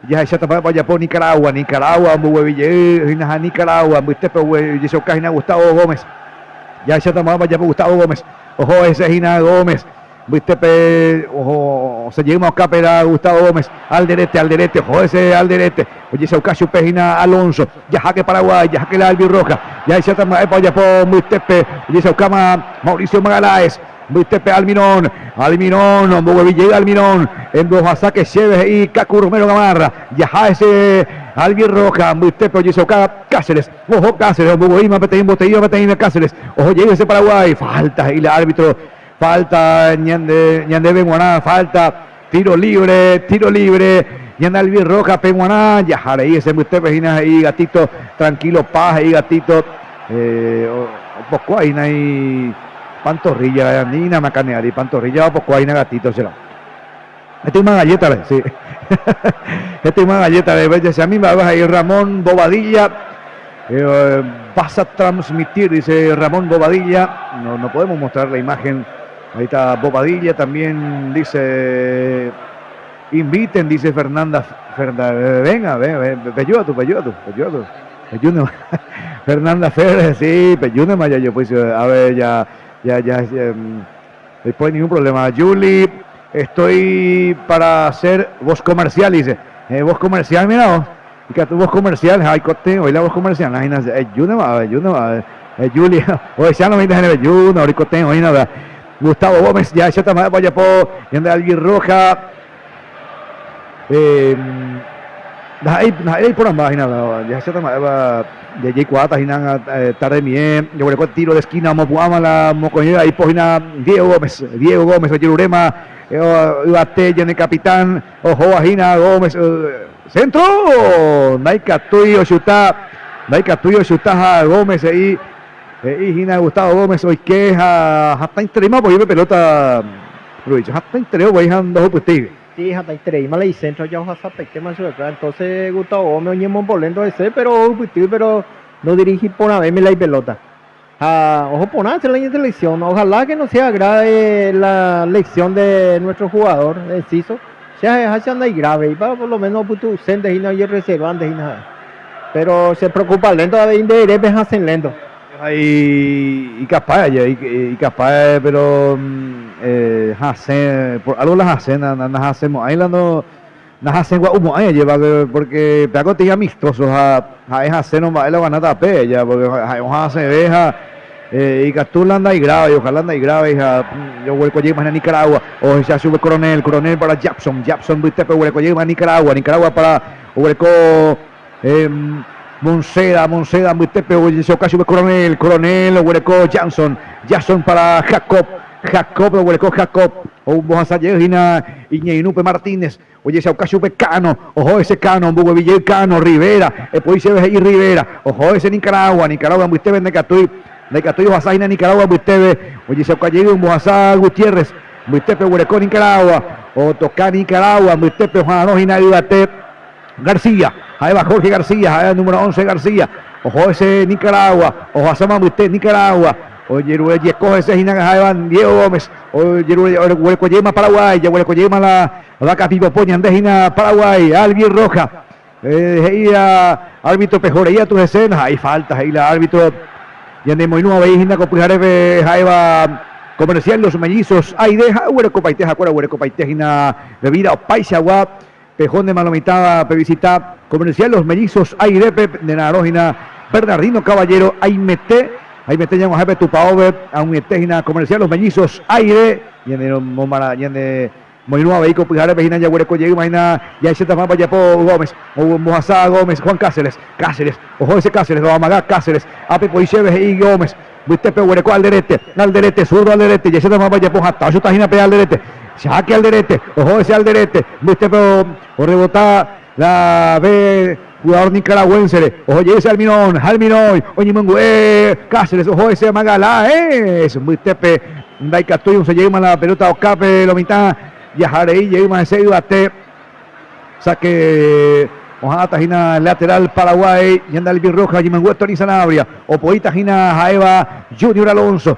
ya se está vaya por Nicaragua Nicaragua viste pero dice Ocajina Gustavo Gómez ya se está vaya por Gustavo Gómez ojo ese Gina Gómez viste ojo se llegamos acá para Gustavo Gómez Alderete ojo ese Alderete oye se Ocasio Pejina Alonso ya jaque Paraguay ya jaque la albirroja ya se está vaya por viste oye se Ocama Mauricio Magaláes viste Almirón, llega Almirón, en dos saques Cheves y Cacu Romero Gamarra, ya ese Albi Roja, viste Cáceres, ojo Cáceres, Bugoíma, Botellino, Cáceres, ojo llega ese Paraguay, falta y el árbitro, falta Ñande Benguaná, falta, tiro libre, Ñande Albi Roja, Penguaná, ya ahí ese viste ahí gatito, tranquilo, paz y gatito, poco ahí no hay pantorrilla, Nina Macaneari, pantorrilla, poco hay gatito será. Este es una galleta, sí. Este es una galleta de belleza. A mí me va a ir Ramón Bobadilla. Vas a transmitir, dice Ramón Bobadilla. No podemos mostrar la imagen. Ahí está Bobadilla. También dice inviten, dice Fernanda. Venga, peyudo. Fernanda Ferrer, sí, peyudo Maya, yo pues a ver ya después ningún problema. Juli, estoy para hacer voz comercial, dice. Voz comercial, mira, y que tu voz comercial, hay cote, hoy la voz comercial, Juli, hoy ya no me dejan ver, hoy cote, hoy nada. Gustavo Gómez, ya está más vaya por, y anda alguien roja. Ahí por ambas, ya se toma de Jay Cuata, tarde mien, yo voy con tiro de esquina, Mopuama, la Mocoñera, ahí por Diego Gómez, oye Urema, Bate, en el capitán, ojo, Ajina, Gómez, centro, Naika Tuyo, Chuta, Gómez, ahí, Gina, Gustavo Gómez, hoy queja, hasta interima, pues yo pelota, Luis, hasta interima, voy a dos pues Sí, hasta extrema le centro ya ojalá que más entonces Gustavo Gómez oñemos volendo ese pero no dirigí por una vez me la pelota. Ojo por nada en la selección, ojalá que no sea grave la lección de nuestro jugador, Enciso, sea anda y grave y para por lo menos puto sende y no hay reservantes y nada. Pero se preocupa lento a ver de repes hacen lento. Y capaz, pero hacen por algo las hacen, las hacemos ahí no las hacen guau ahí lleva porque pego te amistosos a hacen no va la ganada pe ya porque hace veja y Catulanda y grave y ojalá anda y grave yo vuelco llevar a Nicaragua o ya sube coronel para Jackson viste pero vuelco llevar a Nicaragua para vuelco Monceda, Muitepe, Ocaso Coronel, Huereco, Jackson para Jacob, o Bojasayegina, Iñeinupe Martínez, oye, ese Ocasio Cano, ojo ese Cano, Bugue Villel Cano, Rivera, pues se ve y Rivera, ojo ese Nicaragua, Muitepe, Necatuy, Oaxaca, Nicaragua, Muitepe, oye, ese Ocasio, Bojasá Gutiérrez, Muitepe, Huereco, Nicaragua, o Toca Nicaragua, Muitepe, Juan Rojina, Ibate, García, ahí va Jorge García, ahí va el número 11 García, ojo ese Nicaragua, ojo a Sama usted Nicaragua, oye, coge ese Gina, ahí van Diego Gómez, oye, Huecoyema Paraguay, ya Huecoyema la Capipo Poña, Andejina Paraguay, Alvin Roja, árbitro Pejoreía tus escenas, ahí faltas, ahí la árbitro, y ande Moinúa Veijina, Copujareve, ahí va Comercial Los Mellizos, ahí deja, Huecopaiteja, Huecopaitejina, bebida o Paisagua, Pejón de Malomitaba, Pevisita, Comercial Los Mellizos, Airepe, de Narógina, Bernardino Caballero, Aimete, ya un jefe Tupaove, Aumete, Comercial Los Mellizos, Aire, y en el Momara, y en el Moinúa Vehículo, Pujare, Pejina, Yaguereco, Llega, Imagina, ya se tapa Yapo Gómez, o Mojasá Gómez, Juan Cáceres, ojo ese Cáceres, lo Amagá Cáceres, Ape Poicheves y Gómez, Buitepe, Huereco, Alderete, zurdo Alderete, ya se tapa Yapo, Hatacho, Tajina, Pe Alderete, saque Alderete, ojo ese Alderete, Buitepe, o rebota la B, jugador nicaragüense, ojo ese Almirón, oye Mengue, Cáceres, ojo ese Magalá, es Buitepe, Daicatoy, se lleva la pelota, Ocape, lo mitad, Yajarei, lleva ese Ibate, saque, ojalá Tajina lateral Paraguay, y anda el Roja, Jimengue, Tony Sanabria, Opoita Jina, Jaeva, Junior Alonso,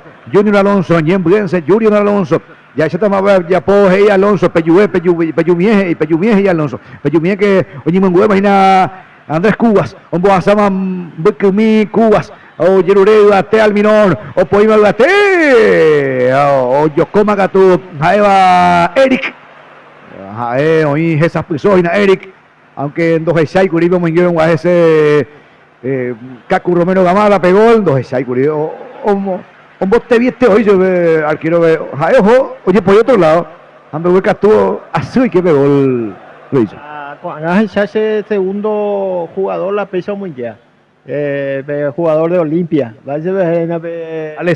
Ñembrense, Junior Alonso, ya se toma ya Poje y Alonso, Peyumieje y Alonso, Peyumieje que, oye Mengue, imagina Andrés Cubas, Ombo Asaman, Bukumi Cubas, o Yerure Ate Almirón, o Poima Ate, o Yokoma Gatu, Jaeva Eric, oí Jesas Pisoina Eric, aunque en 2 Curibe Mengue a ese Cacu Romero Gamala pegó en 2 Curibe, un bote vieste hoy, yo arquero ojo, oye por otro lado, ando hueca estuvo así que pegó lo hizo. Cuando ese segundo jugador la pesa muy ya. Jugador de Olimpia, Ale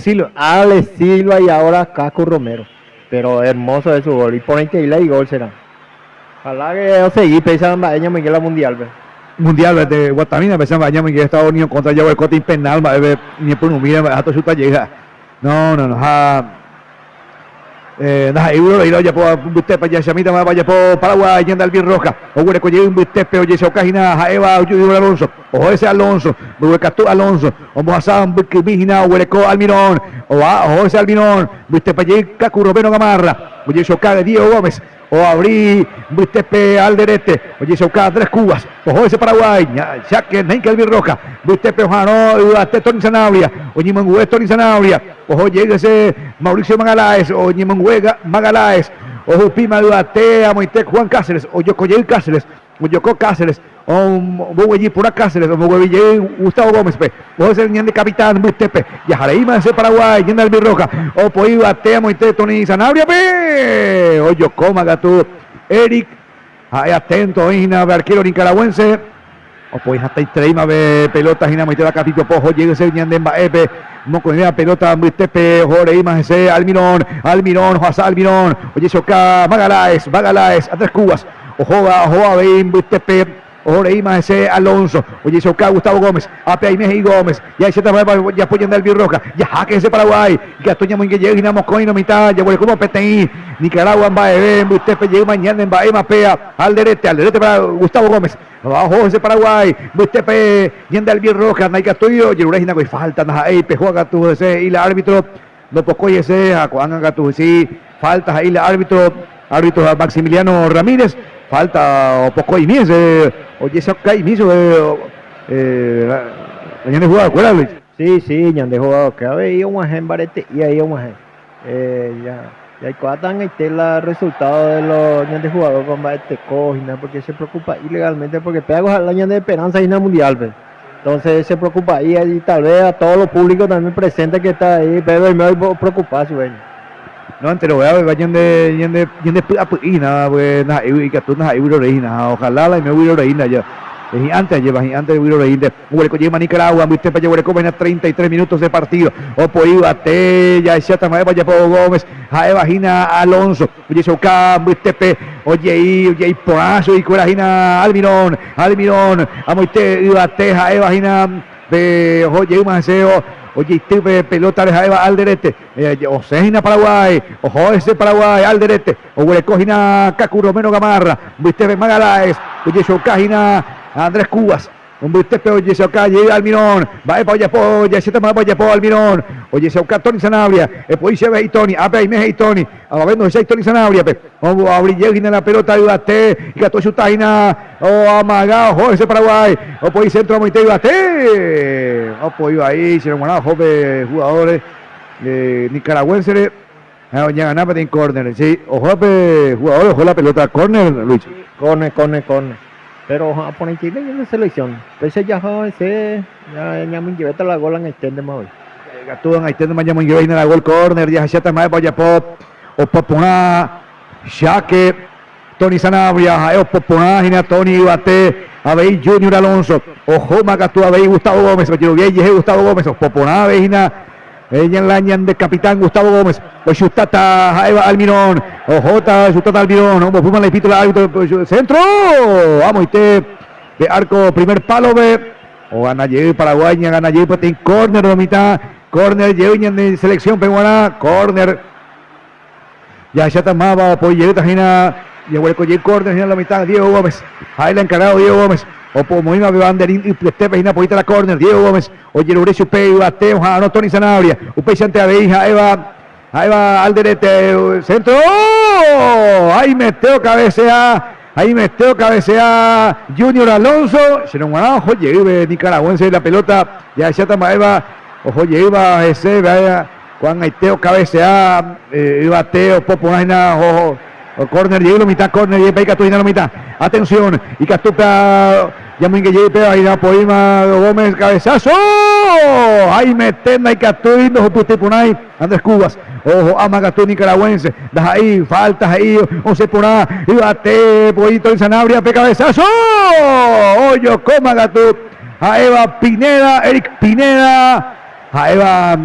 Silva y ahora Caco Romero, pero hermoso de su gol y ponen que y gol será. Ojalá que seguir pensando en Miguel Mundial. Mundial de Guatamina, pensando en Miguel Estados Unidos contra el Cotín Penal, ni por un mira, a tu chuta llega. No, euro y ya por Bustepe, ya Chamita vaya por Paraguay, yendo al Bien Roja, o Hueco llega un Bustepe, oye esa Ocajina, Jaeva, Junior Alonso, ojo ese Alonso, Huecatú Alonso, o Moazán, Vigina, Hueco Almirón, ojo ese Almirón, Bustepe llega Cacu Romero Gamarra, oye esa Ocajina, Diego Gómez, o abrí Bustepe Alderete, oye esa Ocajina, 3 Cubas, ojo ese Paraguay, ya que Nenca el Bien Roja, Bustepe Ojano, Tony Sanabria, oye Mengue Tony Sanabria, ojo llega ese Mauricio Magaláes, oye Mengue Magaláes, ojo Pima Duarte, Moitec Juan Cáceres, o Yocoyel Cáceres, o Yocó Cáceres, o Buguellí Pura Cáceres, o Buguellí Gustavo Gómez, o ese niño de capitán Bustepe, y Jareima ese Paraguay, yendo al Birroja, o Poí Batea, Moitec Tony Sanabria, o Yocó Magatú, Eric, ahí atento, hina, arquero nicaragüense. O pues hasta extrema de pelota, hina, mete la catito pojo, llega ese ñande en baepe. Moco la pelota, Muistepe, Jorge Imas, Almirón, José Almirón, oye, Soca, Magalaes, Andrés Cubas, Ojoa, Bein, Muistepe, Jorge Imas, Alonso, oye, Soca, Gustavo Gómez, Ape Aimez y Gómez, ya ese también, ya apoyan del Birroja, ya jaque ese Paraguay, Gastoña muy que llega, y Moscoino, mitad, ya vuelve como PTI, Nicaragua en Baebe, Muistepe, llega mañana en Bae, Mapea, al derete para Gustavo Gómez. Abajo ese Paraguay, Muistepe, yende al bien roja, Naika Tuyo, Yerurejina con falta, ahí, Pejuaga tu ese, y el árbitro, no poco y ese, a Juan tu sí, faltas ahí el árbitro a Maximiliano Ramírez, falta o poco y mise, oye, eso cae miso, mañana jugado, acuérdate. Sí, ya han jugado, que había ido un en Barete y ahí un ya hay cuatan el resultado de los de jugadores con este cojina porque se preocupa ilegalmente porque pega al año de esperanza y en el mundial, pues. Entonces se preocupa ahí y tal vez a todo lo público también presente que está ahí, pero me voy a preocupar su dueño. No, antes lo veo, yende nada, pues nada, y que tú nada, ojalá la me voy a reina ya. Antes de Wiro Reinde, Hueco lleva Nicaragua, Muistepe Hueco ven a 33 minutos de partido. Opo iba ya ese también vaya por Gómez, Jaeva Gina Alonso, oye Soca, Muistepe, oye Poazo y Corajina Almirón, a Muistepe iba Jaeva Gina de oye Maceo. Oye, pelota de Jaeva al derete, Osegina Paraguay, ojo ese Paraguay al derete, o Huelecogina Cacu Romero Gamarra, Muistepe Magalaes, oye Socagina Andrés Cubas, un Muistepe, oye Soca, llega Almirón, va para Oye, ese tema para Almirón, oye Soca, Tony Sanabria, pues se ve Tony, a ver, me Tony, a ver, no sé Tony Sanabria, vamos a abrir en la pelota, ayúdate, y que todo su tajina, o amagado, ojo ese Paraguay, o pues centro, Moite, ayúdate, o pues iba ahí, se nos van jóvenes jugadores nicaragüenses, ya ganaba en córner, sí, ojo, jugadores, ojo la pelota, córner, Luis. Córner. Pero a poner Chile en la selección. Entonces ya muy lleveta la gola en extende más hoy. Gatúan extende más muy lleveta la gol córner, ya se está más vaya pop o popona, ya que Tony Sanabria, popona, gina Tony Ibate, Abey Junior Alonso, ojo Magatú, Abey Gustavo Gómez, Gustavo Gómez, popona, Abeyina. Ella en la ñan de capitán Gustavo Gómez, o Chutata Jaeva Almirón, o J Chutata Almirón, o Puma le pito el árbitro, centro, vamos, de arco, primer palo, o Ganaye Paraguay, Ganaye Patín, córner de mitad, córner, Yeviñan de selección peruana, córner, ya está más, pues Yeviñan Tajina, Yehuelco Ye córner, en la mitad, Diego Gómez, ahí le encargado Diego Gómez. O por Moima Banderín y Plestepe y Napolita la córner, Diego Gómez, oye Lorenzo Upey, Bateo, no Tony Sanabria, Upey Sante Abeja, Eva Alderete, centro, ahí metió cabecea, Junior Alonso, se nos ganaba, oye, nicaragüense la pelota, ya decía Tamaeva, ojo, iba ese, vaya, Juan Aiteo cabecea, Bateo, Poponaina, ojo. O corner, llega la mitad, corner, y pega tu la mitad. Atención, y Castupa, ya muy que llegue, ahí da Poima Gómez, cabezazo. Ahí metenda y Catuín, dos Pustipunay, Andrés Cubas, ojo, Amagatú nicaragüense, das ahí, faltas ahí, 11 por A, y bate, Poito en Sanabria, pe cabezazo. Hoyo, coma Gatú, a Eva Pineda, Eric Pineda, a Eva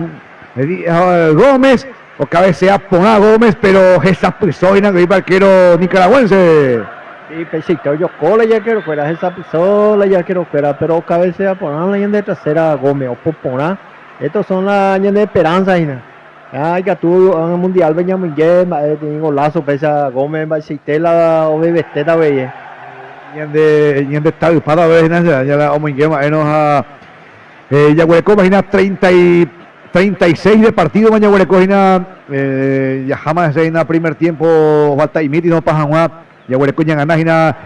Gómez. O cabecea Poná Gómez, pero esa persona que iba arquero nicaragüense. Sí, pesito, yo cola ya quiero fuera, esa pistola ya quiero fuera, pero cabecea Poná, la de trasera Gómez, o Poná. Estos son las de esperanza, ay, que tú en el mundial venía muy bien, tiene golazo, pesa Gómez, Baisitela, o Bebesteta, bella. Y de está para ver, ya la muy bien, ya hueco, imagina 36 de partido, mañana Huelecogina, ya jamás en el primer tiempo, falta y no pasan más, ya Huelecogina ganágina,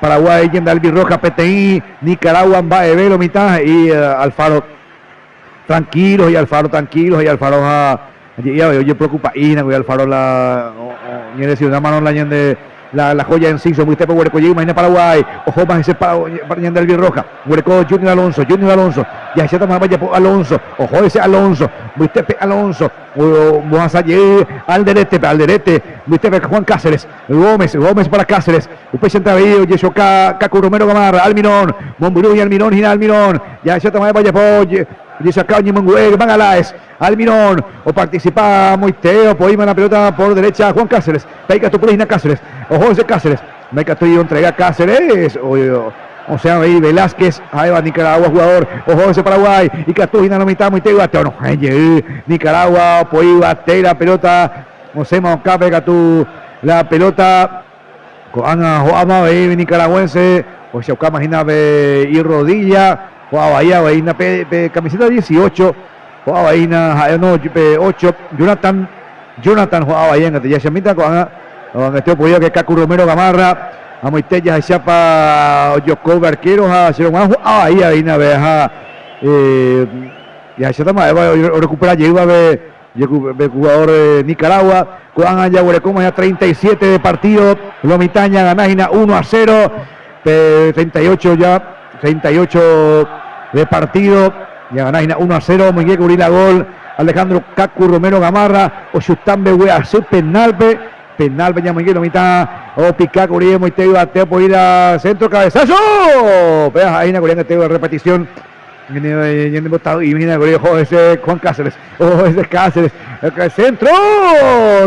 Paraguay, yendo Albirroja, PTI, Nicaragua, Baebelo, mitad, y Alfaro, tranquilos, y Alfaro, yo preocupa, y Alfaro, la, y una mano la de la joya en Ciso, Muistepe, Huereco, imagina Paraguay, ojo más ese para Ñandel Roja, Huereco, Junior Alonso, ya se toma vaya por Alonso, ojo ese Alonso, Muistepe Alonso, vamos a llegar al derete, Muistepe Juan Cáceres, Gómez para Cáceres, Upe Centravío, Yeshoka, Cacu Romero Gamarra, Almirón, Monburú y Almirón, Gina Almirón, ya se toma vaya por Yeshoka, Ñimonguel, Magalaes, Almirón, o participa Moiteo, Poima la pelota por derecha, Juan Cáceres, Peica tu Purina Cáceres, ojo ese Cáceres, Meca Tuyo entrega Cáceres, o sea, ahí Velázquez, ahí va Nicaragua, jugador, ojo ese Paraguay, y Catujina no mitad, Moiteo, no, Nicaragua, Poiva, la pelota, o sea, Moncape, Catú, la pelota, Ana Joama, nicaragüense, o sea, imagina y rodilla, jugaba ahí, camiseta 18, jugaba ahí, no, 8, Jonathan jugaba ahí en Atilla Chamita con este pollo que Cacu Romero Gamarra, a Moitella, a Chapa, Yoko Barqueros, a Seromán, jugaba ahí, veja, y a Chapa, recupera, llegó a ver jugador de Nicaragua, con allá, como ya 37 de partido, Lomitaña, Ganágina 1-0, 38 de partido, ya Ganágina 1-0, Miguel Curila gol, Alejandro Cacu Romero Gamarra, Ochutambe Weasu, penalpe, ya Miguel Lomita, o Pica Curie, Moiteo, bateo por ir a centro, cabezazo, veas ahí, Nacorean, de repetición. Y mira, ojo ese Juan Cáceres, ojo ese Cáceres, el centro,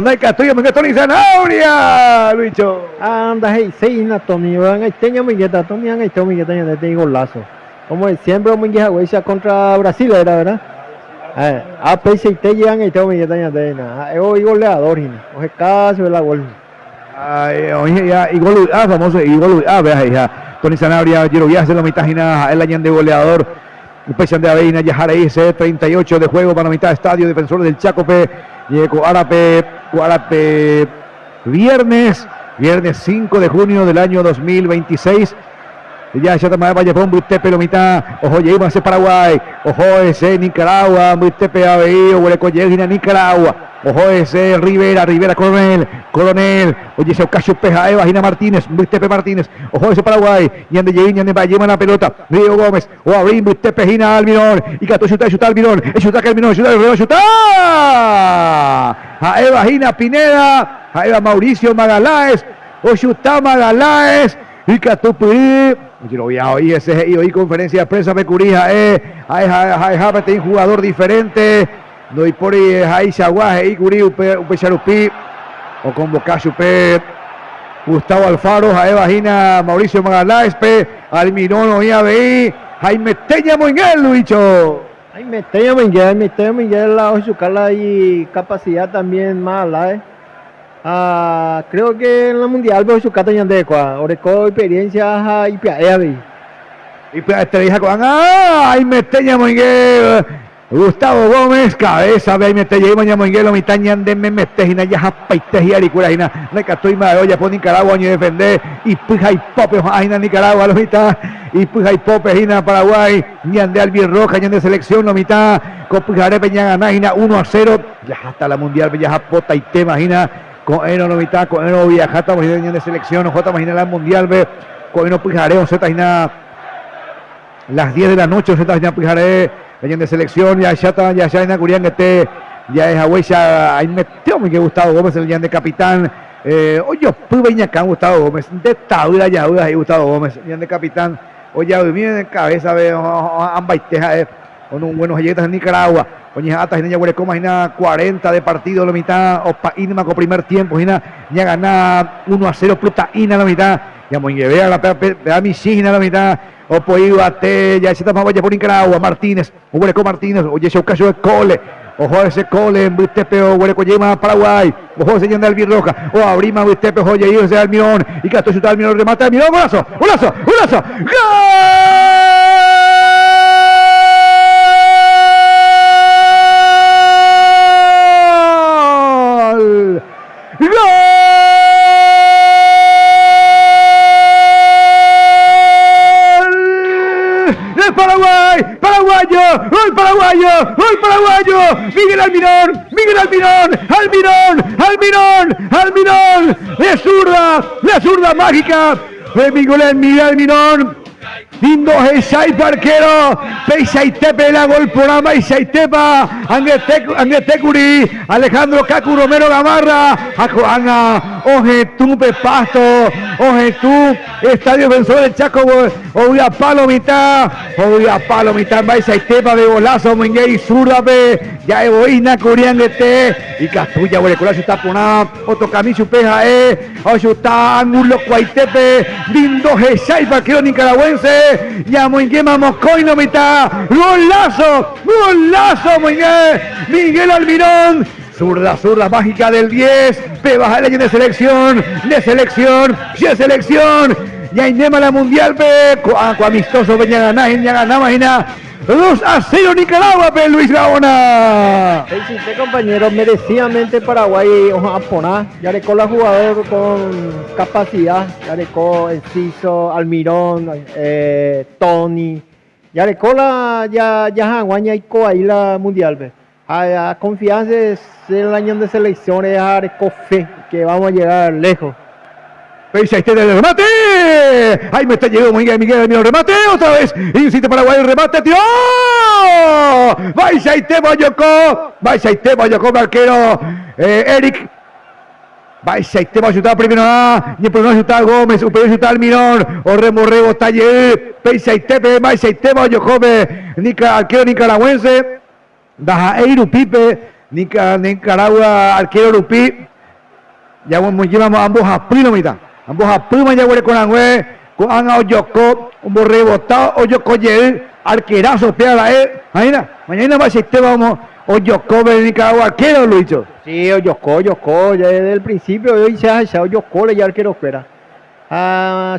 no hay Catuya, me Tony Zanabria, Luicho. Anda, hey, seis na Tommy, van a teña Migueta, Tommy, han hecho Migueta, ya te golazo. Como siempre, Miguel Huesa contra Brasil, era verdad. A pese y te llegan y te Migueta, ya te na. Hoy goleador, oje caso la gol. Oye, ya, igual, famoso, igual, vea, hija, Tony Zanabria, Giro Vías de la mitad, el año de goleador. Pesan de Aveina, Yajara ese 38 de juego para mitad de estadio, defensor del Chacope, Guarape, viernes 5 de junio del año 2026. Ya se toma Valle Pombo, Tepe, lo mitad, ojo, lleva ese Paraguay, ojo ese Nicaragua, Tepe, Aveiro, Huereco, Yegina, Nicaragua, ojo ese Rivera, Coronel, oye ese Ocasio Peja, Gina Martínez, Tepe Martínez, ojo ese Paraguay, Yande Yegina, lleva la pelota, Río Gómez, o Abrín, Tepe, Gina, Almirón, y Cato, chuta Almirón, chuta, a Eva Gina Pineda, a Eva Mauricio Magaláes, o chuta Magaláes, y Cato yo lo voy a oír ese y oí conferencia de prensa me curija hay jugador diferente no hay por ahí hay Chaguaje y curí upe Charupi o convocar Chupe Gustavo Alfaro Jaeva Gina Mauricio Magaláes Almirón oía veí Jaime Teña Moinguel Luicho Jaime Teña Moinguel la Ochucala y capacidad también mala creo que en la mundial veo su cata ñandecua, oreco experiencia y piaeavi. Y te dije con ay Meteña Moinguel, Gustavo Gómez, cabeza ve Meteña Moinguel, lo mitad ñande me metejina ya japaite y aricurajina, no estoy mal olla por Nicaragua ni defender y puja y pope ajina Nicaragua lo mitad y puja y pope jina Paraguay, ñande Albier Roja, ñande selección lo mitad, copujare peña ganájina 1-0, ya hasta la mundial ya japota y te imagina con Eno Novita, con Eno Viajata, imagina de selección, J imagina la mundial, ve, con Eno Pijareo, Z imagina las 10 de la noche, Z imagina Pijareo, de selección, ya en Curián, ya es Agüeya, ahí metió mi que Gustavo Gómez, el de capitán, oye, pues acá Gustavo Gómez, de tabla ya, ahí Gustavo Gómez, de capitán, oye, miren de cabeza, ve, ambaiteja, con un buenos galletas en Nicaragua. Oye, hasta ya huele como 40 de partido la mitad, Opa Inma con primer tiempo, ya gana 1-0 puta Ina la mitad, ya muy vea la mi signa la mitad, Opo Ibate, ya se está vaya por Nicaragua, Martínez, Hueleco Martínez, oye ese caso de Cole, ojo ese Cole, en Bustepe, Hueleco Yema, Paraguay, ojo ese de Albier Roja, o Abrima, Bustepe, oye, y ese Almirón, y Cato chuta Almirón, remata Almirón, golazo, ¡gol! Paraguay, paraguayo, gol paraguayo, gol paraguayo, Miguel Almirón, Almirón, de zurda mágica, de Miguel Almirón. Lindo Heisai arquero, Peisaitepe la gol por ama Isaitepa, Angetekuri, Alejandro Cacu Romero Gamarra, Acoanga, Ojetupe Pasto, Ojetú, Estadio Vencedor del Chaco, Oya Palomita, Peisaitepa de golazo, Menguey Zurdape, ya Egoína, Curiangete, y Castuya, Huelecula, Chutapuna, Otocamichu Peja, Oyuta, Angulo Cuaitepe, Lindo Heisai arquero nicaragüense. Ya Moinguema Moscoino mitad, golazo, Miguel Almirón, zurda mágica del 10, Pebas a de selección, ya Inema la mundial, amistoso, ganá, 2-0 Nicaragua, Luis Gaona. Sí, compañero, merecidamente Paraguay, Aponá, Yarecó la jugador con capacidad, Yarecó, Enciso, Almirón, Tony, Yarecó ya Jaguaña y ahí la mundial, a confianza es el año de selecciones, Yarecó fe, que vamos a llegar lejos. Peisaite del remate. Ahí me está llegando Miguel el remate. Otra vez. Insiste Paraguay el remate. ¡Tiró! Peisaite Boyocó, arquero. Eric. Peisaite va a chutar primero. Y primero a chutar Gómez. Superior a chutar Almirón. Orremorrego Taller. Peisaite Boyocó. Arquero nicaragüense. Daja Eirupipe. Nicaragua, arquero Rupi. Ya llevamos ambos a primo mitad. Ambos a prima ya huele con Angüe, con Anga Oyocó, un rebotado Oyocó Yel, arquerazo, pega mañana va a ser vamos Oyocó de Nicaragua, arquero Luicho. Sí, Oyocó, ya desde el principio hoy se ha echado Oyocó, ya arquero espera.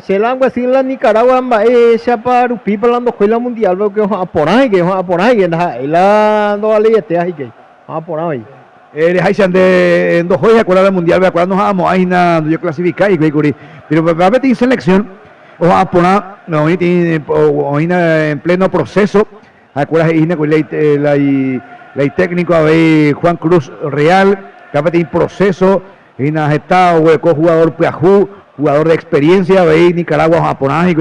Se la han así en la Nicaragua, esa para Upipa la escuela mundial, veo que que la no vale este así que vamos a poner ahí. Haitian de en dos juegos acuerdan mundial, acuerdan nos amo ahí na yo clasificar y pero va a meter en selección o a poner no hoy en pleno proceso acuerdas ahí con la técnico a ver Juan Cruz Real que en proceso en estado hueco jugador Piajú, jugador de experiencia ve Nicaragua japonés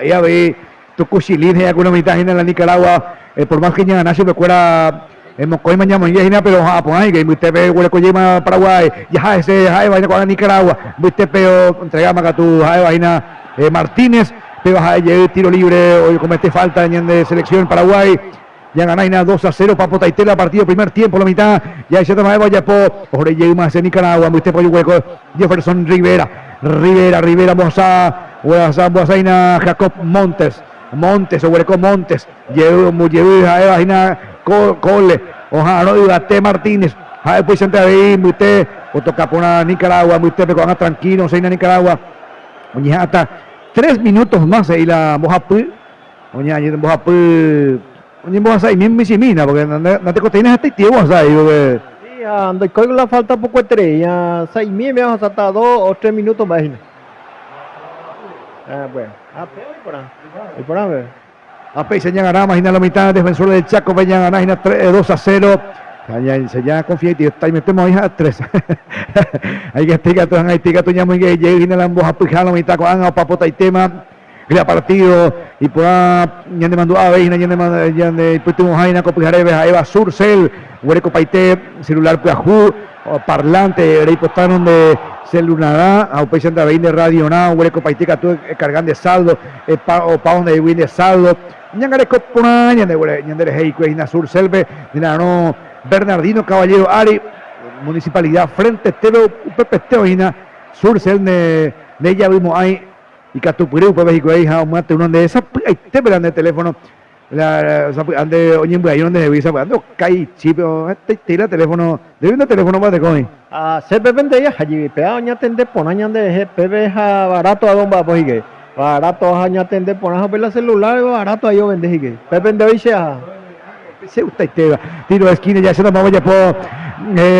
y a ver tu cuchilín ya con mitad en la Nicaragua por más que ya nació me acuerda Mocoy mañana pero Japón que usted ve Huelecojima Paraguay ya ese vaina con Nicaragua usted peo entregamos a tu vaina Martínez te vas a llevar tiro libre hoy comete falta de selección Paraguay ya ganáis 2-0 para Potaitela partido primer tiempo la mitad ya se toma vaya por más en Nicaragua usted por hueco Jefferson Rivera vamos a Jacob Montes o hueco Montes llevo a vaina Cole, ojalá no diga T. Martínez, después entra ahí, usted, o toca por una Nicaragua, usted me coja tranquilo, se Nicaragua, oye, hasta 3 minutos más ahí la Mojapú, oye, vos ahí mismo y porque no te costeinas hasta tiempo ahí, porque. Sí, ando con la falta poco 3, ya 6 me vamos hasta 2 o 3 minutos más. Bueno, por ahí, A Peixe ya ganaba, imagina la mitad, defensor del Chaco, ya ganaba, 2-0. Ya confía y está y metemos ahí a 3. Hay que explicar tú ya muy que llega la ambos a pijar la mitad con Anga Papota y tema. El partido y por ya le mandó a Veina, ya le pusimos Jaina con Pijarebe, a Eva Surcel, Huereco Paité, celular Piajú, parlante, ahí postaron de celular, a Peixe de Veina de Radio Na, Huereco Paité que tú cargan de saldo, o pa donde Win de saldo. Ñangareco Puna, Ñandere Heico, Ina Surcelbe, no Bernardino Caballero Ari, Municipalidad Frente Teo, Pepeteo Ina, Surcel de ella vimos ahí. Y Catupureu, pues México ahí, mate uno de esas, ahí te verán de teléfono, ande, oye, ahí donde se visa, ando, caí, chip, tira teléfono, de un teléfono más de coin. Se beben de ella, allí, pegado, ya tende, ponañan de bebé, barato a don Babo, y barato, aña tende, ponañan a la celular, barato a yo vende, y beben de hoy sea. Se usted tiro de esquina, ya se nos vaya por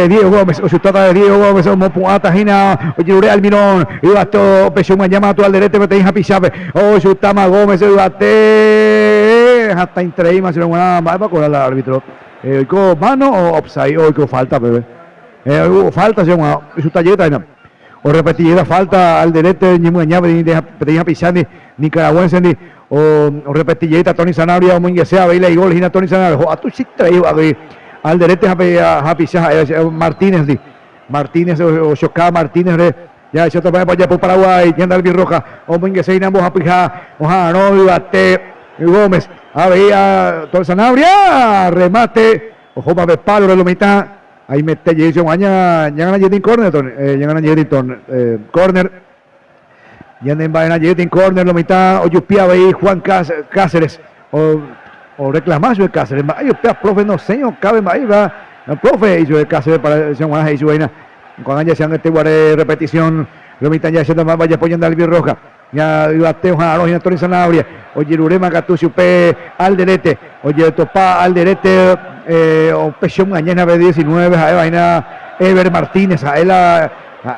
Diego Gómez, o su trata de Diego Gómez, o Mopuata, Gina, o Yuré Almirón, y basto, Pechuma llama a tu al derecho, pero te deja Pichape, o su Tama Gómez, el bate, hasta entre más una más para cobrar al árbitro. Con mano o offside o con falta, bebé. Falta se llama su talleta no. O repetir la falta al derecho ni muy añade ni deja pisani nicaragüense ni o repetir Tony Sanabria o muy sea baila y gol hina Tony Sanabria. A tu sí traído al derecho a pisar Martínez di. Martínez o Chocá Martínez ya eso también para allá por Paraguay, ya anda el Roja, o muy se inamos a pijar, ojalá no bate Gómez, a ver Tony Sanabria, remate, ojo para ver palo de la mitad. Ahí mete Jason Mañana, llegan a Jetin Corner, llegan a Jetin Corner, llegan a Jetin Corner, la mitad, o Yupia ahí Juan Cáceres, o reclamás el Cáceres, Yupia, profe, no sé, no cabe más, ahí va, el profe hizo el Cáceres para el Juan Cáceres, hizo vaina, cuando ya se han este repetición, la mitad ya se llama, vaya apoyando al Birroja, ya bateo Jarón, ya Tony Sanabria, oye Urema Catucio P al derete, oye Topa al derete, o Pechón mañana B19, a vaina Ever Martínez, a él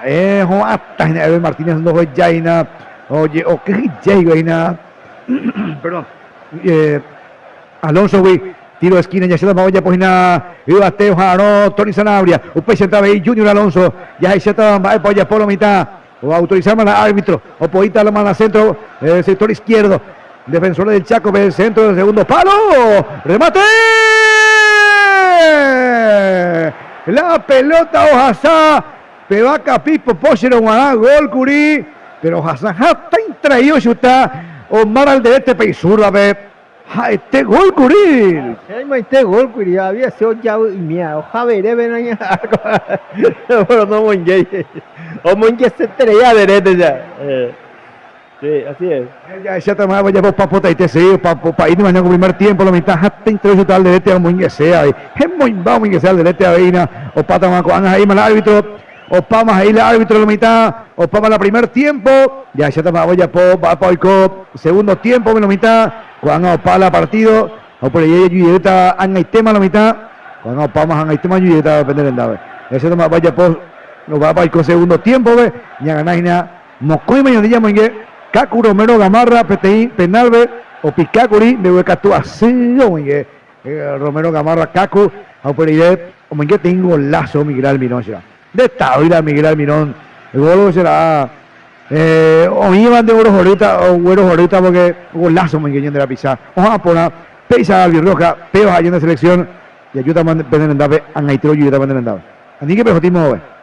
Ever Martínez no fue Jaina, oye, o que Jay vaina, perdón, Alonso tiro de esquina, ya se llama vaya pojina, y bateo Jarón, Tony Sanabria, un pecho ahí Junior Alonso, ya se llama vaya por la mitad. O autorizamos al árbitro, o poita la mano centro, sector izquierdo, defensor del Chaco, el centro del segundo palo, remate, la pelota Ojasá, Pevaca Pipo, Pochero Guaná, gol Curí, pero Ojasá está intraído, chuta, Omar al derecho, Peisura, este gol Curí. Este gol Curí, había sido ya y mía, ojalá veré, ven ahí, pero no muy gay. O muy que se estrella derecha ya. Sí, así es. Ya te más vaya por papota y te sigue para ir mañana con primer tiempo la mitad hasta introducir al derecha muy que sea. Es muy vamos que sea al derecha Avina o pata más cuando ahí mal árbitro o pamas ahí el árbitro la mitad o pama la primer tiempo. Ya te más vaya por segundo tiempo la mitad cuando para partido o por ahí Yuyeta anga y tema la mitad cuando pamas anga y tema Yuyeta depende del dave. Ya te más vaya por nos va a ir con segundo tiempo, ve, ya ganáis nada, Mocoy mañana muy que, Cacu Romero Gamarra, Peteín, Penalve, o Picacuri, me voy a catu así, muy que, Romero Gamarra, Cacu, a por ahí, o muy que tengo lazo, Miguel Almirón, será, de tabla, Miguel Almirón, el gol será, o iban de oros ahorita, porque golazo, muy que de la pizza, ojalá por una, Peisa Albirroja, Peos allá en la selección, y ayuda a mantener en Dave, Angaitro y ayuda a mantener en Dave. Así que pejotismo, ve.